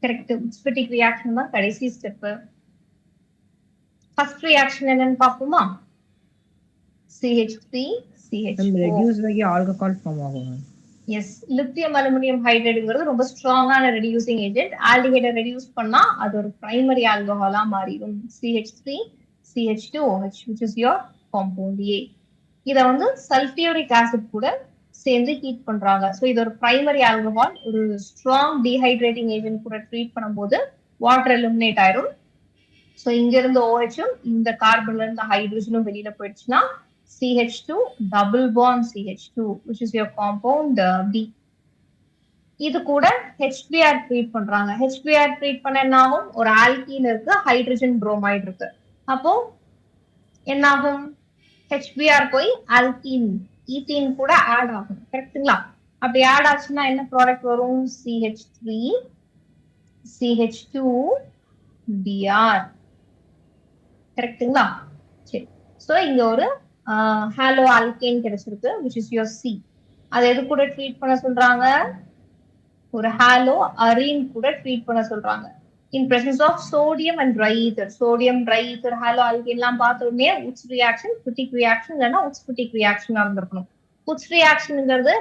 correct. Wurtz Fittig reaction தான் கடைசி ஸ்டெப். ஃபர்ஸ்ட் ரியாக்ஷன் என்னன்னு பாப்போமா? CH3 CH4 ரெடியூஸ் ஆகி ஆல்கஹால் ஃபார்ம் ஆகும். எஸ், லித்தியம் அலுமினியம் ஹைட்ரைடுங்கிறது ரொம்ப ஸ்ட்ராங்கான ரெடியூசிங் ஏஜென்ட். ஆல்டிஹைடை ரெடியூஸ் பண்ணா அது ஒரு பிரைமரி ஆல்கஹாலா மாறிடும். CH3 CH2OH which is your compound A. இத வந்து சல்ஃபியூரிக் ஆசிட் கூட சேர்ந்து ஹீட் பண்றாங்க. ஸோ இது ஒரு பிரைமரி ஆல்கஹால். ஒரு ஸ்ட்ராங் டீஹைட்ரேட்டிங் ஏஜென்ட் கூட ட்ரீட் பண்ணும்போது வாட்டர் எலிமினேட் ஆயிரும். ஸோ இங்க இருந்து OHம் இந்த கார்பன்ல இருந்து ஹைட்ரஜனும் வெளியில போயிடுச்சுன்னா CH2 double bond CH2 which is your compound B. இது கூட HBr ட்ரீட் பண்றாங்க. HBr ட்ரீட் பண்ண என்ன ஆகும்? ஒரு ஆல்கீன் இருக்கு, ஹைட்ரஜன் புரோமைடு இருக்கு. அப்போ என்ன ஆகும்? HBr போய் ஆல்கீன் ஈத்தீன் கூட ஆட் ஆகும், கரெக்ட்டுங்களா? அப்படி ஆட் ஆச்சுன்னா என்ன ப்ராடக்ட் வரும்? CH3 CH2Br, கரெக்ட்டுங்களா? சரி, ஸோ இங்க ஒரு ஹாலோ ஆல்கேன் கிடைச்சிருக்கு which is your C. அதை எது கூட ட்ரீட் பண்ண சொல்றாங்க? ஒரு ஹாலோ அரீன் கூட ட்ரீட் பண்ண சொல்றாங்க. in presence of sodium and dry ether. sodium, dry ether, halo alkane எல்லாம் பார்த்தோன்னே உட்ஸ் ரியாக்ஷன், புட்டிக் ரியாக்ஷன் இல்லைன்னா உட்ஸ்புட்டிக் ரியாக்ஷனா இருந்திருக்கணும். உட்ஸ் ரியாக்ஷனுங்கிறது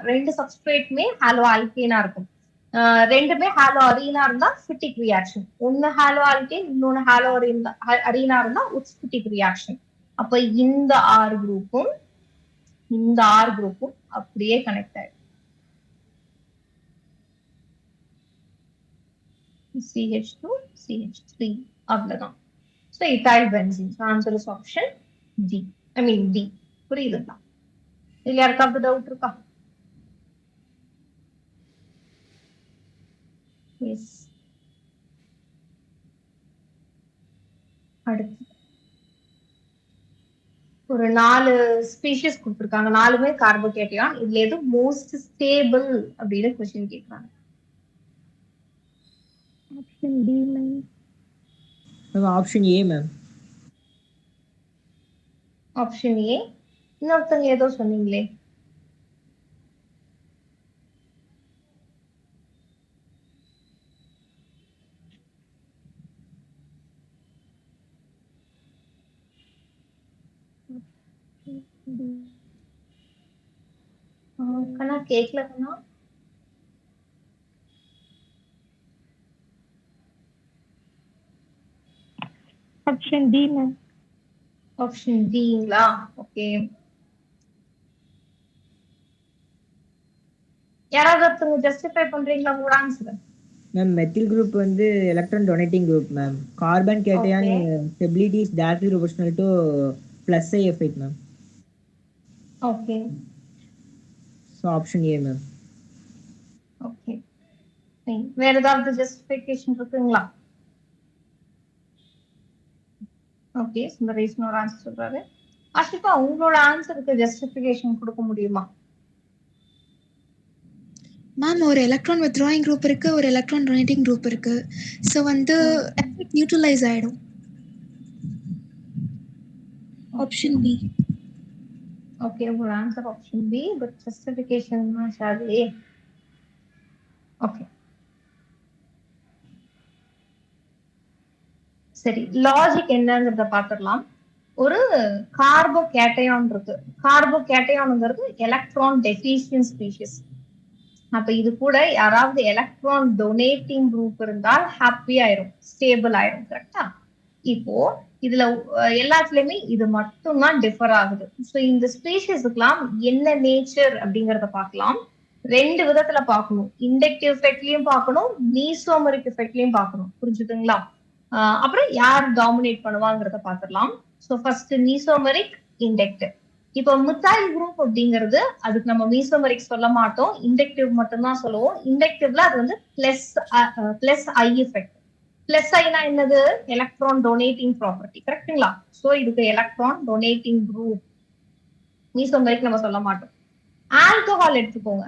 ரெண்டு சப்ஸ்ட்ரேட்டுமே ஹாலோ ஆல்கேனா இருக்கும். ரெண்டுமே ஹாலோ அரீனா இருந்தா புட்டிக் ரியாக்ஷன். ஒன்னு ஹாலோ ஆல்கேன் இன்னொன்னு ஹாலோ அரீனா இருந்தா உட்ஸ்புட்டிக் ரியாக்ஷன். அப்ப இந்த ஆர் குரூப்பும் அப்படியே கனெக்ட் ஆயிடும். CH2 CH3 அவ்வளவுதான். So ethyl benzene. So answer is option D. I mean D. புரியுதுங்களா? இல்ல யாருக்காவது டவுட் இருக்கா? எஸ். அடுத்து ஒரு 4 ஸ்பீஷிஸ் கொடுத்துருக்காங்க. 4மே கார்போகேட்டையான். இதுல எது மோஸ்ட் ஸ்டேபிள் அப்படின்னு கொஸ்டின் கேட்கறாங்க. Option D ma'am. Option A ma'am. Option A. இன்னொருத்தங்க ஏதோ சொன்னீங்களே. கண்ணா கேட்கல கண்ணா. Option D ma'am. ஆப்ஷன் டிங்களா? ஓகே. யாராவது ஒருத்தவங்க ஜஸ்டிஃபை பண்றீங்களா உங்களோட ஆன்சர்? மேம் மெத்தில் குரூப் வந்து electron donating group ma'am. Carbon cation stability is directly proportional to plus I effect ma'am. Okay. So option A ma'am. Okay. வேற ஏதாவது justification இருக்குங்களா? Okay. Sundaresan ஒரு ஆன்சர் சொல்றாரு. ஆஷிகா உங்களோட ஆன்சருக்கு ஜஸ்டிஃபிகேஷன் கொடுக்க முடியுமா? மேம் ஒரு எலக்ட்ரான் வித்ட்ராயிங் குரூப் இருக்கு, ஒரு எலக்ட்ரான் டொனேட்டிங் குரூப் இருக்கு. ஸோ வந்து எஃபெக்ட் நியூட்ரலைஸ் ஆயிடும். Option B. ஓகே. உங்களோட answer option B. But justification sorry. Okay. சரி, லாஜிக் என்னங்கிறத பார்த்துடலாம். ஒரு கார்போகேட்டையான் இருக்கு. கார்போகேட்டையான்ங்கிறது எலக்ட்ரான் டெஃபிஷியன்ட் ஸ்பீஷிஸ். அப்ப இது கூட யாராவது எலக்ட்ரான் டொனேட்டிங் குரூப் இருந்தால் ஹாப்பி ஆயிரும், ஸ்டேபிள் ஆயிரும். கரெக்டா? இப்போ இதுல எல்லாத்துலயுமே இது மட்டும் தான் டிஃபர் ஆகுது. ஸோ இந்த ஸ்பீஷிஸ்க்குலாம் என்ன நேச்சர் அப்படிங்கறத பார்க்கலாம். 2 விதத்துல பார்க்கணும். இண்டக்டிவ் எஃபெக்ட்லயும் பார்க்கணும், மீசோமரிக் எஃபெக்ட்லயும் பார்க்கணும். புரிஞ்சுதுங்களா? அப்புறம் யார் டாமினேட் பண்ணுவாங்கிறத பார்த்துடலாம். So first mesomeric, inductive. இப்போ மித்தைல் குரூப் அப்படிங்கிறது அதுக்கு நம்ம மீசோமரிக் சொல்ல மாட்டோம், இண்டக்டிவ் மட்டும்தான் சொல்லுவோம். இண்டக்டிவ்ல அது வந்து பிளஸ் ஐ எஃபெக்ட். பிளஸ் ஐனா என்னது? Electron donating property. கரெக்டுங்களா? ஸோ இதுக்கு எலக்ட்ரான் டொனேட்டிங் குரூப். மீசோமரிக் நம்ம சொல்ல மாட்டோம். ஆல்கஹால் எடுத்துக்கோங்க.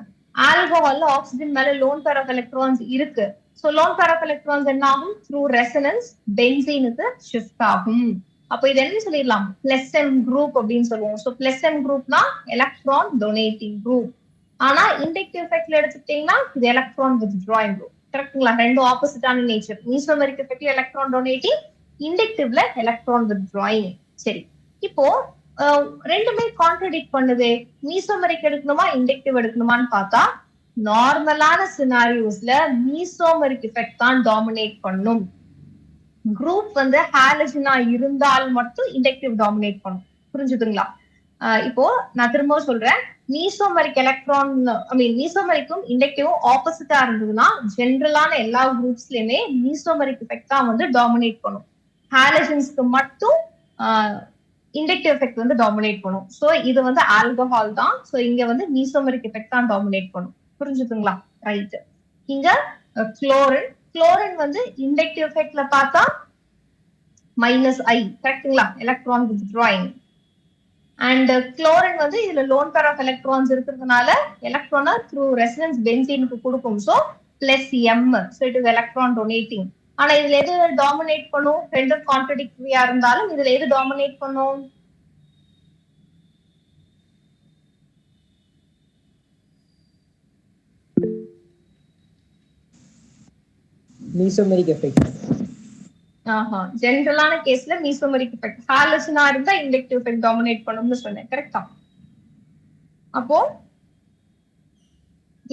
ஆல்கஹால்ல ஆக்சிஜன் மேல லோன் பேர் ஆஃப் எலக்ட்ரான்ஸ் இருக்கு. So lone pair of electrons என்ன ஆகும்? த்ரூ ரெசனன்ஸ் பென்சீனுக்கு ஷிஃப்ட் ஆகும். அப்போ இது என்ன சொல்லிடலாம்? பிளஸ் எம் குரூப் அப்படின்னு சொல்லுவோம். ஸோ பிளஸ் எம் குரூப்னா எலக்ட்ரான் டொனேட்டிங் குரூப். ஆனா இண்டக்டிவ் எஃபெக்ட்ல எடுத்துக்கிட்டீங்கன்னா இது எலக்ட்ரான் வித்ட்ராயிங் குரூப். கரெக்டுங்களா? ரெண்டும் ஆப்போசிட்டான நேச்சர். மீசோமரிக் எஃபெக்ட்ல எலக்ட்ரான் டொனேட்டிங், இண்டக்டிவ்ல எலக்ட்ரான் வித்ட்ராயிங். சரி, இப்போ ரெண்டுமே கான்ட்ரடிக்ட் பண்ணுது. மீசோமரிக் எடுக்கணுமா இண்டக்டிவ் எடுக்கணுமான்னு பார்த்தா நார்மலான சினாரியோஸ்ல மீசோமரிக் எஃபெக்ட் தான் டாமினேட் பண்ணும். குரூப் வந்து ஹாலஜனா இருந்தால் மட்டும் இண்டக்டிவ் டாமினேட் பண்ணும். புரிஞ்சுதுங்களா? இப்போ நான் திரும்ப சொல்றேன். மீசோமரிக் எலக்ட்ரான் மீசோமரிக்கும் இண்டக்டிவும் ஆப்போசிட்டா இருந்ததுன்னா ஜென்ரலான எல்லா குரூப்ஸ்லயுமே மீசோமரிக் எஃபெக்ட் தான் வந்து டாமினேட் பண்ணும். ஹாலஜன்ஸ்க்கு மட்டும் இண்டக்டிவ் எஃபெக்ட் வந்து டாமினேட் பண்ணும். ஸோ இது வந்து ஆல்கஹால் தான். ஸோ இங்க வந்து மீசோமரிக் எஃபெக்ட் தான் டாமினேட் பண்ணும். புரிஞ்சுதுங்களா? ரைட். இங்க குளோரின். குளோரின் வந்து இண்டக்டிவ் எஃபெக்ட்ல பார்த்தா மைனஸ் ஐ. கரெக்டுங்களா? Electron withdrawing. அண்ட் குளோரின் வந்து இதுல லோன் பேர் ஆஃப் எலக்ட்ரான்ஸ் இருக்கிறதுனால எலக்ட்ரானை த்ரூ ரெசனன்ஸ் பென்சீனுக்கு கொடுக்கும். So plus M. So it is electron donating. ஆனா இதுல எது டாமினேட் பண்ணும்? ரெண்டும் கான்ட்ரடிக்டரியா இருந்தாலும் இதுல எது டாமினேட் பண்ணும்? மீசோமரிக் எஃபெக்ட். ஜெனரலான கேஸ்ல மீசோமரிக் எஃபெக்ட். ஹாலஜனா இருந்தா இண்டக்டிவ் எஃபெக்ட் டாமினேட் பண்ணும்னு சொன்னேன். கரெக்டா? அப்போ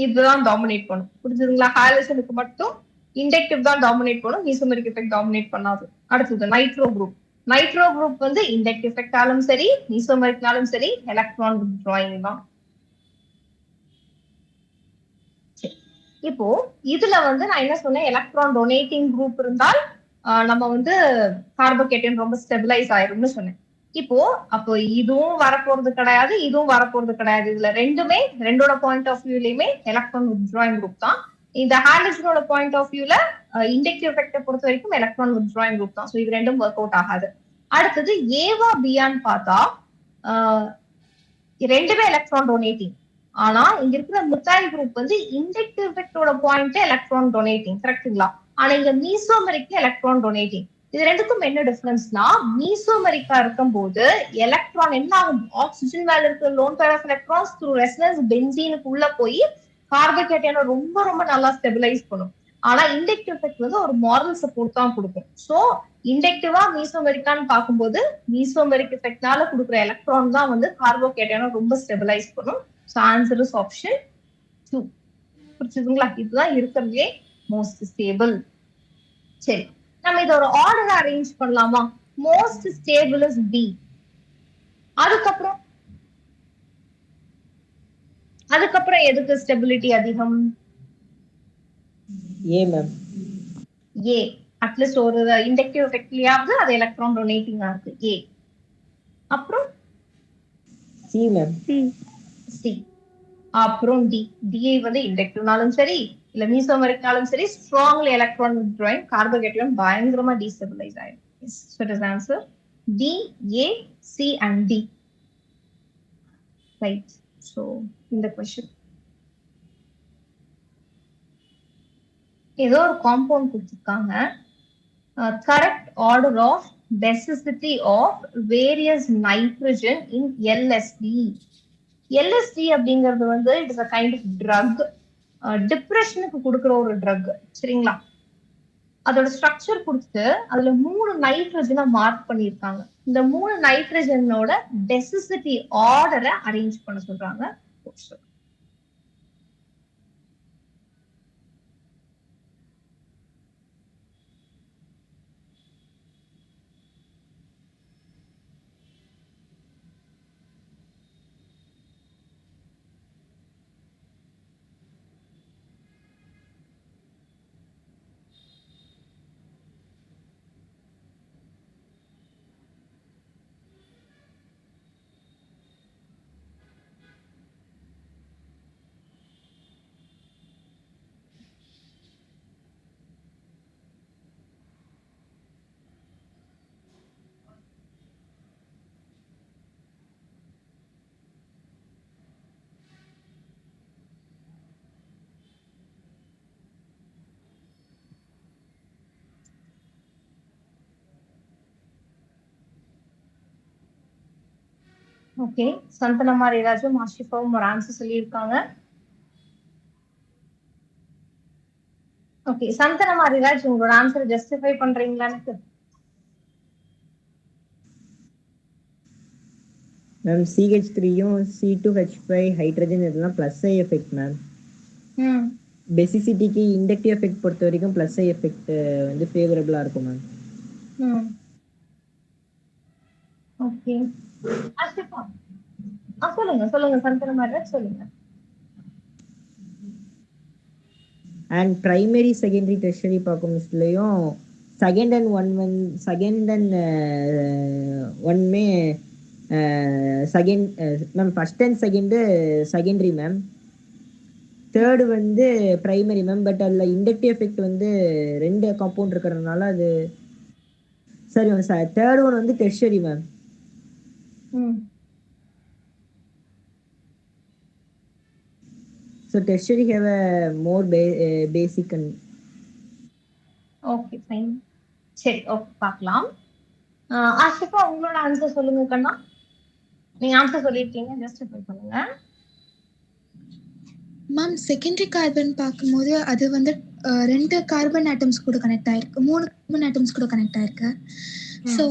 இதுதான் டாமினேட் பண்ணும். புரிஞ்சுதுங்களா? ஹாலஜனுக்கு மட்டும் இண்டக்டிவ் தான் டாமினேட் பண்ணும், மீசோமரிக் எஃபெக்ட் டாமினேட் பண்ணாது. அடுத்தது நைட்ரோ குரூப். நைட்ரோ குரூப் வந்து இண்டக்டிவ் எஃபெக்டாலும் சரி மீசோமரிக்னாலும் சரி எலக்ட்ரான் வித்ட்ராயிங் தான். இப்போ இதுல வந்து நான் என்ன சொன்னேன், எலக்ட்ரான் டொனேட்டிங் குரூப் இருந்தால் நம்ம வந்து கார்போகேட்டையான் ரொம்ப ஸ்டெபிலைஸ் ஆயிரும்னு சொன்னேன். இப்போ அப்போ இதுவும் வரப்போறது கிடையாது, இதுவும் வரப்போறது கிடையாது. இதுல ரெண்டோட பாயிண்ட் ஆஃப் வியூலயுமே எலக்ட்ரான் வித்ட்ராயிங் குரூப் தான். இந்த ஹாலஜனோட பாயிண்ட் ஆஃப் வியூல இண்டக்டிவ் எஃபெக்டை பொறுத்த வரைக்கும் எலக்ட்ரான் வித்ட்ராயிங் குரூப் தான். ஸோ இது ரெண்டும் ஒர்க் அவுட் ஆகாது. அடுத்தது ஏவா பியான்னு பார்த்தா ரெண்டுமே எலக்ட்ரான் டொனேட்டிங். ஆனா இங்க இருக்கிற மித்தைல் குரூப் வந்து இண்டக்டிவ் எஃபெக்டோட பாயிண்ட் எலக்ட்ரான் டொனேட்டிங், கரெக்ட்டுங்களா? ஆனா இங்க மீசோமெரிக் எலக்ட்ரான் டொனேட்டிங். இது ரெண்டுக்கும் என்ன டிஃபரன்ஸ்னா, மீசோமெரிக்கா இருக்கும் போது எலக்ட்ரான் என்ன ஆகும், ஆக்சிஜன் மேல இருக்கிற lone pair of electrons through resonance பென்சீனுக்கு உள்ள போய் கார்போகேட்டையானை ரொம்ப ரொம்ப நல்லா ஸ்டெபிலைஸ் பண்ணும். ஆனா இண்டக்டிவ் எஃபெக்ட் வந்து ஒரு மாரல் சப்போர்ட் தான் கொடுக்கும். சோ இண்டக்டிவா மீசோமெரிக்கான்னு பார்க்கும்போது மீசோமெரிக் எஃபெக்ட்னால கொடுக்குற எலக்ட்ரான் தான் வந்து கார்போகேட்டையானை ரொம்ப ஸ்டெபிலைஸ் பண்ணும். So answer is option 2. புரிச்சுதுங்களா? இதுதான் இருக்கிறதுலே மோஸ்ட் ஸ்டேபிள். சரி, நம்ம இதோட ஆர்டர் அரேஞ்ச் பண்ணலாமா? Most stable is B. அதுக்கப்புறம் எதுக்கு ஸ்டெபிலிட்டி அதிகம்? A ma'am. ஏ. அட்லீஸ்ட் ஒரு இண்டக்டிவ் எஃபெக்ட்லயாவது அது எலக்ட்ரான் டொனேட்டிங்கா இருக்கு. ஏ. அப்புறம் சி மேம். சி. அப்புறம் டி. டி வந்து இண்டக்டிவ்னாலும் சரி இல்ல மீசோமெரிக்னாலும் சரி ஸ்ட்ராங்லி எலக்ட்ரான் வித்ட்ராயிங், கார்போகேட்டையான் பயங்கரமா டீஸ்டெபிலைஸ் ஆயிடும். So it is answer D, A, C and D. Right. So in the question ஏதோ ஒரு காம்பவுண்ட் கொடுத்திருக்காங்க. Correct order of basicity of various nitrogen in LSD. LSD அப்படிங்கிறது வந்து it is a kind of drug. டிப்ரெஷனுக்கு கொடுக்குற ஒரு drug, சரிங்களா? அதோட ஸ்ட்ரக்சர் கொடுத்து அதுல 3 நைட்ரஜனை மார்க் பண்ணிருக்காங்க. இந்த 3 நைட்ரஜனோட டெசிசிட்டி ஆர்டரை அரேஞ்ச் பண்ண சொல்றாங்க. ஓகே, சந்தனா மாரிராஜும் ஆஷிஃபாவும் ஒரு ஆன்சர் சொல்லியிருக்காங்க. ஓகே, சந்தனா மாரிராஜ் உங்களோட ஆன்சர் ஜஸ்டிஃபை பண்றீங்களா? எனக்கு மேம் CH3யும் C2H5 ஹைட்ரஜன் இதெல்லாம் பிளஸ் ஐ எஃபெக்ட் மேம். பெசிசிட்டிக்கு இண்டக்டிவ் எஃபெக்ட் பொறுத்த வரைக்கும் பிளஸ் ஐ எஃபெக்ட் வந்து ஃபேவரபிளா இருக்கும் மேம். ஓகே, ஆஷிஃபா சொல்லுங்க சந்தனா மாரிராஜ் சொல்லுங்க. அண்ட் பிரைமரி செகண்டரி டெர்ஷரி பார்க்கும்போதுலையும் செகண்ட் அண்ட் ஒன்மே second ma'am. First and secondary ma'am. Third வந்து பிரைமரி மேம். பட் அதில் இண்டக்டிவ் எஃபெக்ட் வந்து 2 காம்பவுண்ட் இருக்கிறதுனால அது சரி மேம். தேர்ட் ஒன் வந்து tertiary ma'am. So tertiary have a more basic and okay fine. சரி, ஓகே பார்க்கலாம். ஆஷிஃபா உங்களோட ஆன்சர் சொல்லுங்க கண்ணா. நீங்க ஆன்சர் சொல்லிருக்கீங்க, ஜஸ்டிஃபை பண்ணுங்க. மேம் செகண்டரி கார்பன் பார்க்கும்போது அது வந்து 2 கார்பன் ஆட்டம்ஸ் கூட கனெக்ட் ஆயிருக்கு, 3 கார்பன் ஆட்டம்ஸ் கூட கனெக்ட் ஆயிருக்கு. So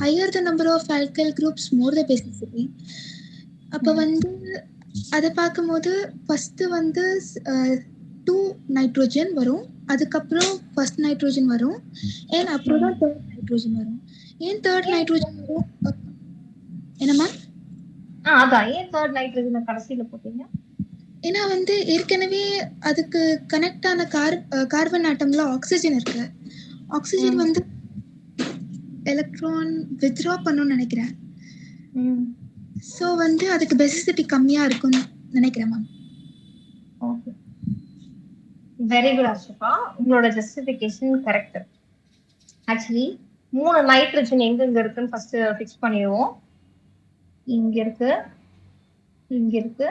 higher the number of alkyl groups more the basicity. அப்போ வந்து அதை பார்க்கும்போது ஃபர்ஸ்ட் வந்து 2 நைட்ரோஜன் வரும், அதுக்கப்புறம் ஃபர்ஸ்ட் நைட்ரோஜன் வரும், ஏன் அப்புறம் தான் தேர்ட் நைட்ரோஜன் வரும். ஏன் தேர்ட் நைட்ரோஜன் வரும்? என்னம்மா? அதான் ஏன் தேர்ட் நைட்ரோஜனை கடைசியில போட்டீங்க? ஏன்னா வந்து ஏற்கனவே அதுக்கு கனெக்ட் ஆன கார்பன் ஆட்டம்ல ஆக்சிஜன் இருக்கு. ஆக்சிஜன் வந்து எலக்ட்ரான் வித்ட்ரா பண்ணணும்னு நினைக்கிறேன். ஸோ வந்து அதுக்கு பெசிசிட்டி கம்மியா இருக்கும்னு நினைக்கிறேன் மேம். ஓகே, வெரி குட் அர்ஷிகா, உங்களோட ஜஸ்டிஃபிகேஷன் கரெக்ட். ஆக்சுவலி 3 நைட்ரஜன் எங்க இருக்குன்னு ஃபர்ஸ்ட் ஃபிக்ஸ் பண்ணிடுவோம். இங்க இருக்கு, இங்க இருக்கு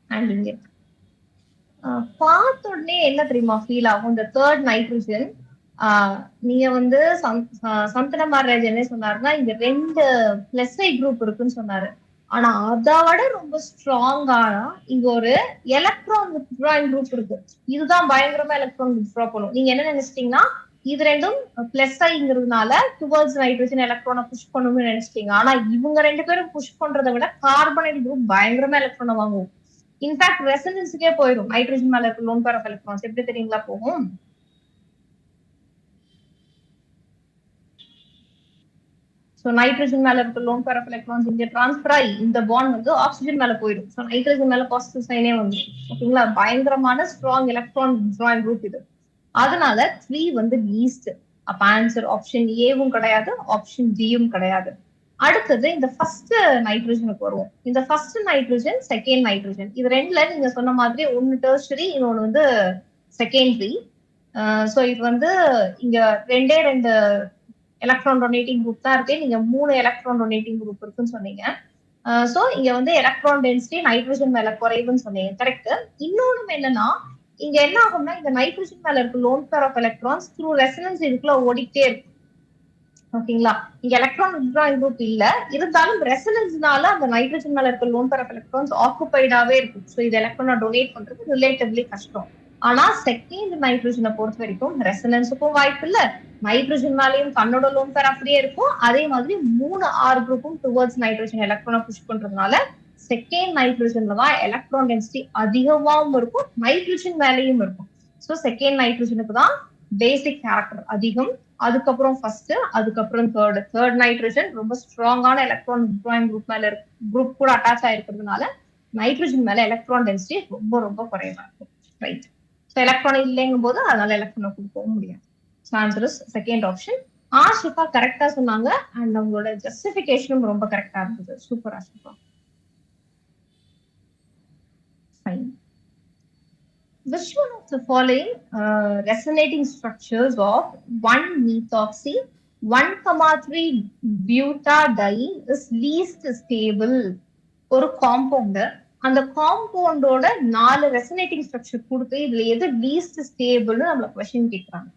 அண்ட் இங்க இருக்கு. பார்த்த உடனே என்ன தெரியுமா ஃபீல் ஆகும்? இந்த தேர்ட் நைட்ரஜன் நீங்க வந்து சந்தனமாராஜனே சொன்னாருன்னா இங்க 2 பிளஸ் ஐ குரூப் இருக்குன்னு சொன்னாரு. ஆனா அதை விட ரொம்ப ஸ்ட்ராங்கானா இங்க ஒரு எலக்ட்ரான் வித்ட்ராயிங் குரூப் இருக்கு. இதுதான் பயங்கரமா எலக்ட்ரான் வித்ட்ரா பண்ணும். நீங்க என்ன நினைச்சிட்டீங்கன்னா இது ரெண்டும் பிளஸ் ஐங்கிறதுனால டுவர்ட்ஸ் நைட்ரஜன் எலக்ட்ரானை புஷ் பண்ணணும்னு நினைச்சிட்டீங்க. ஆனா இவங்க 2 பேரும் புஷ் பண்றதை விட கார்பனைல் குரூப் பயங்கரமா எலக்ட்ரானை வாங்குவோம். இன்ஃபேக்ட் ரெசனன்ஸுக்கே போயிடும். நைட்ரஜன் மேல இருக்க லோன் பேர் ஆஃப் எலக்ட்ரான்ஸ் எப்படி தெரியுங்களா போகும்? ஸோ நைட்ரஜன் மேல இருக்க லோன் பேர் ஆஃப் எலக்ட்ரான்ஸ் இங்க டிரான்ஸ்பர் ஆகி இந்த பாண்ட் வந்து ஆக்சிஜன் மேல போயிடும். ஸோ நைட்ரஜன் மேல பாசிட்டிவ் சைனே வந்து ஓகேங்களா, பயங்கரமான ஸ்ட்ராங் எலக்ட்ரான் வித்ட்ராயிங் குரூப் இது. அதனால 3 வந்து லீஸ்ட். அப்ப ஆன்சர் ஆப்ஷன் ஏவும் கிடையாது, ஆப்ஷன் டியும் கிடையாது. அடுத்தது இந்த ஃபர்ஸ்ட் நைட்ரஜனுக்கு வருவோம். இந்த ஃபர்ஸ்ட் நைட்ரஜன், செகண்ட் நைட்ரஜன், இது ரெண்டுல நீங்க சொன்ன மாதிரி ஒன்னு டெர்ஷரி, இன்னொன்னு வந்து செகண்டரி. ஸோ இது வந்து இங்க 2 எலக்ட்ரான் டொனேட்டிங் குரூப் தான் இருக்கு. நீங்க 3 எலக்ட்ரான் டொனேட்டிங் குரூப் இருக்குன்னு சொன்னீங்க. ஸோ இங்க வந்து எலக்ட்ரான் டென்சிட்டி நைட்ரஜன் மேல குறைவுன்னு சொன்னீங்க, கரெக்ட். இன்னொன்னு என்னன்னா இங்க என்ன ஆகும்னா இந்த நைட்ரஜன் மேல இருக்க loan pair of electrons through resonance இதுக்குள்ள ஓடிட்டே இருக்கும். ஓகேங்களா, இங்க எலக்ட்ரான் வித்ட்ராயிங் குரூப் இல்ல, இருந்தாலும் ரெசனன்ஸ்னால அந்த நைட்ரஜன் மேல இருக்க லோன் பேர் ஆஃப் எலக்ட்ரான்ஸ் ஆக்குபைடாவே இருக்கும். ஸோ இது எலக்ட்ரானை டொனேட் பண்றது ரிலேட்டிவ்லி கஷ்டம். ஆனா செகண்ட் நைட்ரஜனை பொறுத்த வரைக்கும் ரெசனன்ஸுக்கும் வாய்ப்பு இல்ல, நைட்ரஜன் மேலேயும் தன்னோட லோன் பேர் அப்படியே இருக்கும். அதே மாதிரி 3 ஆர் குரூப்பும் டுவர்ட்ஸ் நைட்ரஜன் எலக்ட்ரானை புஷ் பண்றதுனால செகண்ட் நைட்ரஜன்ல தான் எலக்ட்ரான் டென்சிட்டி அதிகமாகவும் இருக்கும், நைட்ரஜன் மேலேயும் இருக்கும். ஸோ செகண்ட் நைட்ரஜனுக்கு தான் பேசிக் கேரக்டர் அதிகம். அதுக்கப்புறம் ஃபர்ஸ்ட், அதுக்கப்புறம் தேர்ட் நைட்ரஜன் ரொம்ப ஸ்ட்ராங்கான எலக்ட்ரான் வித்ட்ராயிங் குரூப் மேல குரூப் கூட அட்டாச் ஆயிருக்கிறதுனால நைட்ரஜன் மேல எலக்ட்ரான் டென்சிட்டி ரொம்ப ரொம்ப குறைவா இருக்கும். ரைட். ஸோ எலக்ட்ரான் இல்லைங்கும் போது அதனால எலக்ட்ரானை கொடுக்கவும் முடியாது. So answer is second option. Ashika கரெக்டா சொன்னாங்க அண்ட் அவங்களோட ஜஸ்டிஃபிகேஷனும் ரொம்ப கரெக்டா இருந்தது. Super Ashika. Fine. Which one of the following resonating structures of 1-methoxy 1,3 butadiene is least stable? ஒரு காம்பவுண்ட், அந்த காம்பவுண்டோட 4 ரெசனேட்டிங் ஸ்ட்ரக்சர் கொடுத்து இதுல எது லீஸ்ட் ஸ்டேபிள்னு நம்மள क्वेश्चन கேக்குறாங்க.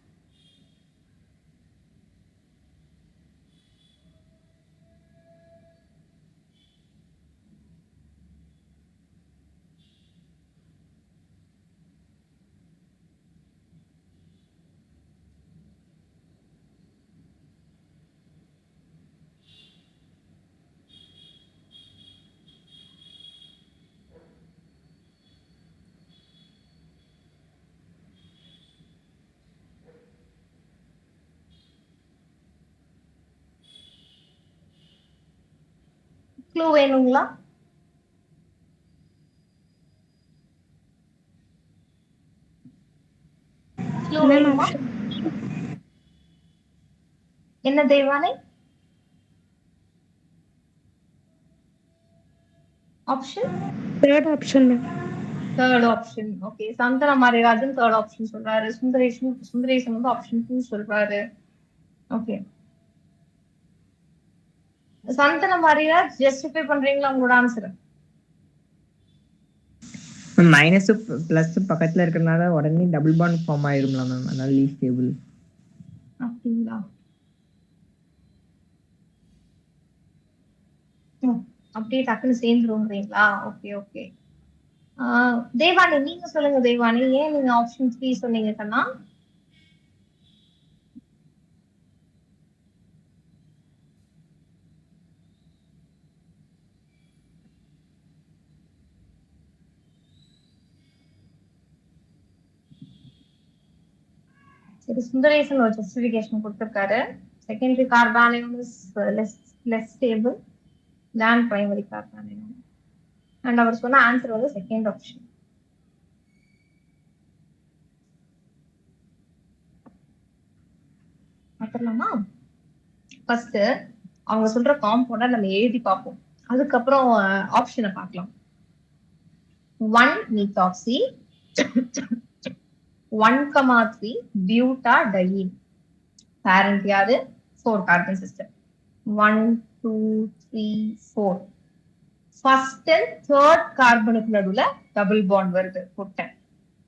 க்ளூ வேணுங்களா? க்ளூ வேணுமா? என்ன Devanai? Option third option. Third option. Okay, சந்தன மாரிராஜன் தேர்ட் ஆப்ஷன் சொல்றாரு, சுந்தரேசன் வந்து ஆப்ஷன் 2 சொல்றாரு. ஓகே, சந்தன மாரிராஜ் ஜஸ்டிஃபை பண்றீங்களா உங்களோட ஆன்சர்? மைனஸ் பிளஸ் பக்கத்துல இருக்கிறதுனால உடனே டபுள் பாண்ட் ஃபார்ம் ஆயிரும்ல மேம், அதனால லீஸ்ட் ஸ்டேபிள். அப்படிங்களா? அப்படியே டக்குன்னு சேர்ந்துருங்களா? Okay okay. தேவானி நீங்க சொல்லுங்க. தேவானி, ஏன் நீங்க ஆப்ஷன் 3 சொன்னீங்க கண்ணா? சரி, சுந்தரேசன் ஒரு ஜஸ்டிஃபிகேஷன் கொடுத்திருக்காரு. Secondary carbonium is less stable than primary carbanium. And அவர் சொன்ன ஆன்சர் வந்து செகண்ட் ஆப்ஷன். பாத்துடலாமா? ஃபர்ஸ்ட் அவங்க சொல்ற காம்பவுண்ட நம்ம எழுதி பார்ப்போம், அதுக்கப்புறம் ஆப்ஷனை பார்க்கலாம். 1 methoxy 1,3 butadiene. பேரண்ட் யாரு? 4 carbon system. 1 2 3 4. First and third கார்பனுக்கு நடுவுல டபுள் பாண்ட் வருது போட்டேன்.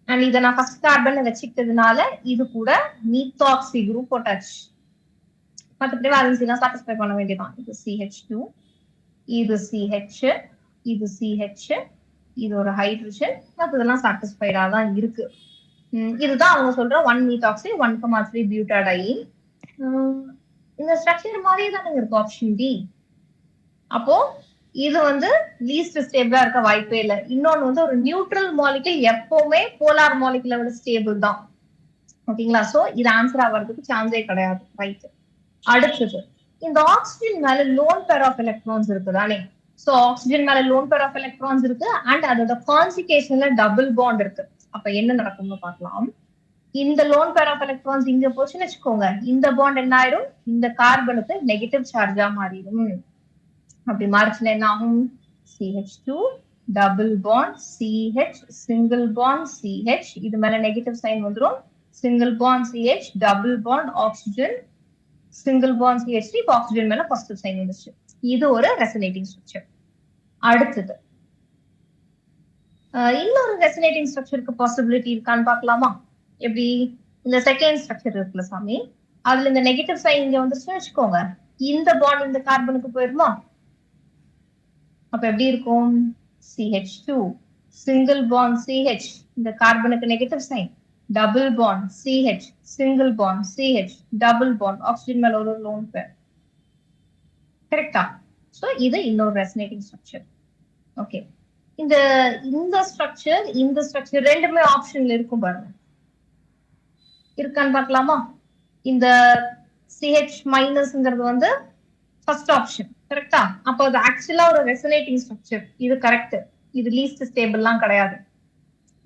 அண்ட் இதை நான் ஃபர்ஸ்ட் கார்பன் வச்சுக்கிட்டதுனால இது கூட மீத்தாக்சி குரூப் போட்டாச்சு. மற்றபடி வேலன்ஸ்லாம் சாட்டிஸ்ஃபை பண்ண வேண்டியதான். இது CH2, இது CH, இது CH, இது ஒரு ஹைட்ரஜன், மற்றதெல்லாம் சாட்டிஸ்ஃபைடா தான் இருக்கு. இதுதான் அவங்க சொல்ற 1 methoxy 1,3 butadiene. இந்த ஸ்ட்ரக்சர் மாதிரியே தானே இருக்கு ஆப்ஷன் டி. அப்போ இது வந்து லீஸ்ட் ஸ்டேபிளா இருக்க வாய்ப்பே இல்லை. இன்னொன்னு வந்து ஒரு நியூட்ரல் மாலிகுல் எப்பவுமே போலார் மாலிகுலை விட ஸ்டேபிள் தான். ஓகேங்களா? சோ இது ஆன்சர் ஆகிறதுக்கு சான்ஸே கிடையாது. ரைட். அடுத்தது, இந்த ஆக்சிஜன் மேல லோன் பேர் ஆஃப் எலக்ட்ரான்ஸ் இருக்குதானே? சோ ஆக்சிஜன் மேல லோன் பேர் ஆஃப் எலக்ட்ரான்ஸ் இருக்கு அண்ட் அதோட கான்சிகேஷன்ல டபுள் பாண்ட் இருக்கு. அப்ப என்ன நடக்கும்னு பார்க்கலாம். இந்த லோன் பேர் ஆஃப் எலக்ட்ரான்ஸ் இங்க போச்சுன்னு வச்சுக்கோங்க, இந்த பாண்ட் என்ன ஆயிடும்? இந்த கார்பனுக்கு நெகட்டிவ் சார்ஜா மாறிடும். அப்படி மாறிச்சுன்னா என்ன ஆகும்? CH2 double bond CH, single bond CH, இது மேல நெகட்டிவ் சைன் வந்துடும். Single bond CH, double bond oxygen, single bond CH3, இப்போ ஆக்சிஜன் மேல பாசிட்டிவ் சைன் வந்துச்சு. இது ஒரு ரெசனேட்டிங் ஸ்ட்ரக்சர். அடுத்தது, இன்னொரு ரெசனேட்டிங் ஸ்ட்ரக்சருக்கு பாசிபிலிட்டி இருக்கான்னு பார்க்கலாமா? எப்படி? இந்த செகண்ட் ஸ்ட்ரக்சர் இருக்குல்ல சாமி, அதுல இந்த நெகட்டிவ் சைன் இங்க வந்துச்சுன்னு வச்சுக்கோங்க, இந்த பாண்ட் இந்த கார்பனுக்கு போயிருமா? அப்ப எப்படி இருக்கும்? CH2 சிங்கிள் பாண்ட் CH, இந்த கார்பனுக்கு negative sign, double bond CH, single bond CH, double bond oxygen மேல ஒரு லோன் பேர். கரெக்டா? சோ இது இன்னொரு ரெசனேட்டிங் ஸ்ட்ரக்சர். ஓகே, இந்த ஸ்ட்ரக்சர் ரெண்டுமே ஆப்ஷன்ல இருக்கும் பாருங்க. இருக்கான்னு பார்க்கலாமா? இந்த CH மைனஸ்ங்கிறது வந்து ஃபர்ஸ்ட் ஆப்ஷன். கரெக்டா? அப்போ அது ஆக்சுவலா ஒரு ரெசனேட்டிங் ஸ்ட்ரக்சர். இது கரெக்ட். இது லீஸ்ட் ஸ்டேபிள்லாம் கிடையாது.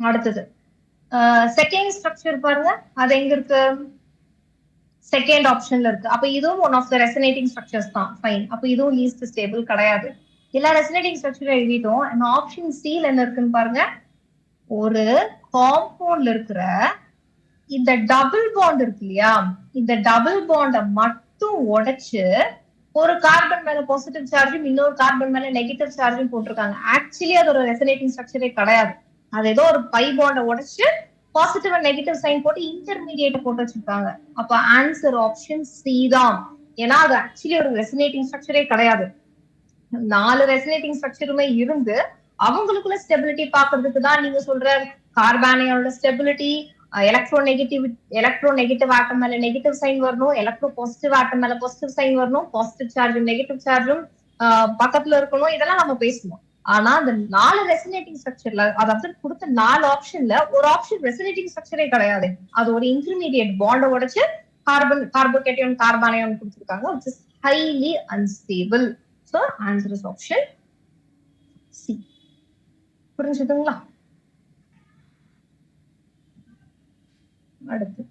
அடுத்தது, செகண்ட் ஸ்ட்ரக்சர் பாருங்க, அது எங்க இருக்கு? செகண்ட் ஆப்ஷன்ல இருக்கு. அப்ப இதுவும் one of the resonating structures தான். ஃபைன். அப்ப இதுவும் லீஸ்ட் ஸ்டேபிள் கிடையாது. எல்லா ரெசனேட்டிங் ஸ்ட்ரக்சரும் எழுதிட்டோம். ஆப்ஷன் சில என்ன இருக்குன்னு பாருங்க. ஒரு காம்பவுண்ட்ல இருக்கிற இந்த டபுள் பாண்ட் இருக்கு இல்லையா, இந்த டபுள் பாண்ட மட்டும் உடைச்சு ஒரு கார்பன் மேல பாசிட்டிவ் சார்ஜும் இன்னொரு கார்பன் மேல நெகட்டிவ் சார்ஜும் போட்டிருக்காங்க. ஆக்சுவலி அது ஒரு ரெசனேட்டிங் ஸ்ட்ரக்சரே கிடையாது. அது ஏதோ ஒரு பை பாண்ட உடைச்சு பாசிட்டிவ் அண்ட் நெகட்டிவ் சைன் போட்டு இன்டர்மீடியேட் போட்டு வச்சிருக்காங்க. அப்ப ஆன்சர் ஆப்ஷன் சி தான். ஏன்னா அது ஆக்சுவலி ஒரு ரெசனேட்டிங் ஸ்ட்ரக்சரே கிடையாது. 4 ரெசனேட்டிங் ஸ்ட்ரக்சருமே இருந்து அவங்களுக்குள்ள ஸ்டெபிலிட்டி பாக்குறதுக்கு தான் நீங்க சொல்ற கார்பானியோட ஸ்டெபிலிட்டி, எலக்ட்ரோ நெகட்டிவ் ஆட்டம் மேல நெகட்டிவ் சைன் வரணும், எலக்ட்ரோ பாசிட்டிவ் ஆட்டம் மேல பாசிட்டிவ் சைன் வரணும், பாசிட்டிவ் சார்ஜும் நெகட்டிவ் சார்ஜும் பக்கத்துல இருக்கணும், இதெல்லாம் நம்ம பேசுவோம். ஆனா அந்த 4 ரெசனேட்டிங் ஸ்ட்ரக்சர்ல, அதாவது கொடுத்த 4 ஆப்ஷன்ல ஒரு ஆப்ஷன் ரெசனேட்டிங் ஸ்ட்ரக்சரே கிடையாது. அது ஒரு இன்டர்மீடியேட் பாண்ட உடைச்சு கார்போகேட்டையான் கார்பானியான் கொடுத்திருக்காங்க, which is highly unstable. So answer is option C. புரிஞ்சுதுங்களா? அடுத்து,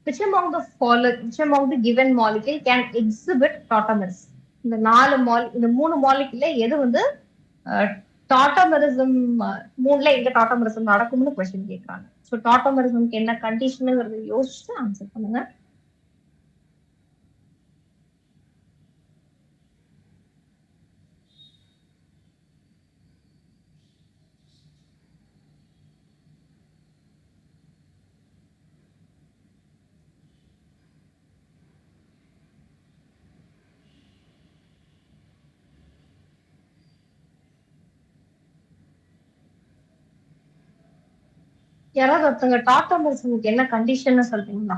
which among the given molecule can exhibit tautomers? இந்த 3 மாலிகுல்ல எது வந்து டாட்டோமரிசம், 3ல எங்க டாட்டோமரிசம் நடக்கும்னு क्वेश्चन கேக்குறாங்க. சோ டாட்டோமரிசம்க்கு என்ன கண்டிஷன்ங்கிறத யோசிச்சு ஆன்சர் பண்ணுங்க. யாராவது ஒருத்தங்க டாட்டோமரிசம்க்கு என்ன கண்டிஷன் சொல்றீங்களா?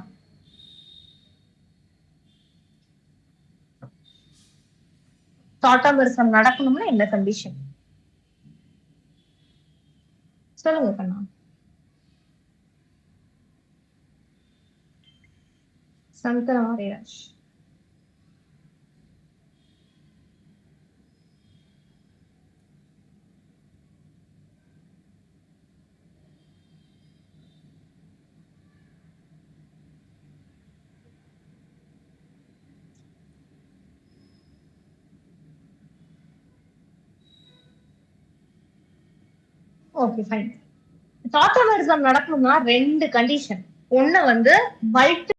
டாட்டோமரிசம் நடக்கணும்னா என்ன கண்டிஷன் சொல்லுங்க கண்ணா. Sankara Mariraj. Okay fine. Tautomerism நடக்கணும்னா 2 கண்டிஷன். ஒண்ணு வந்து மல்டி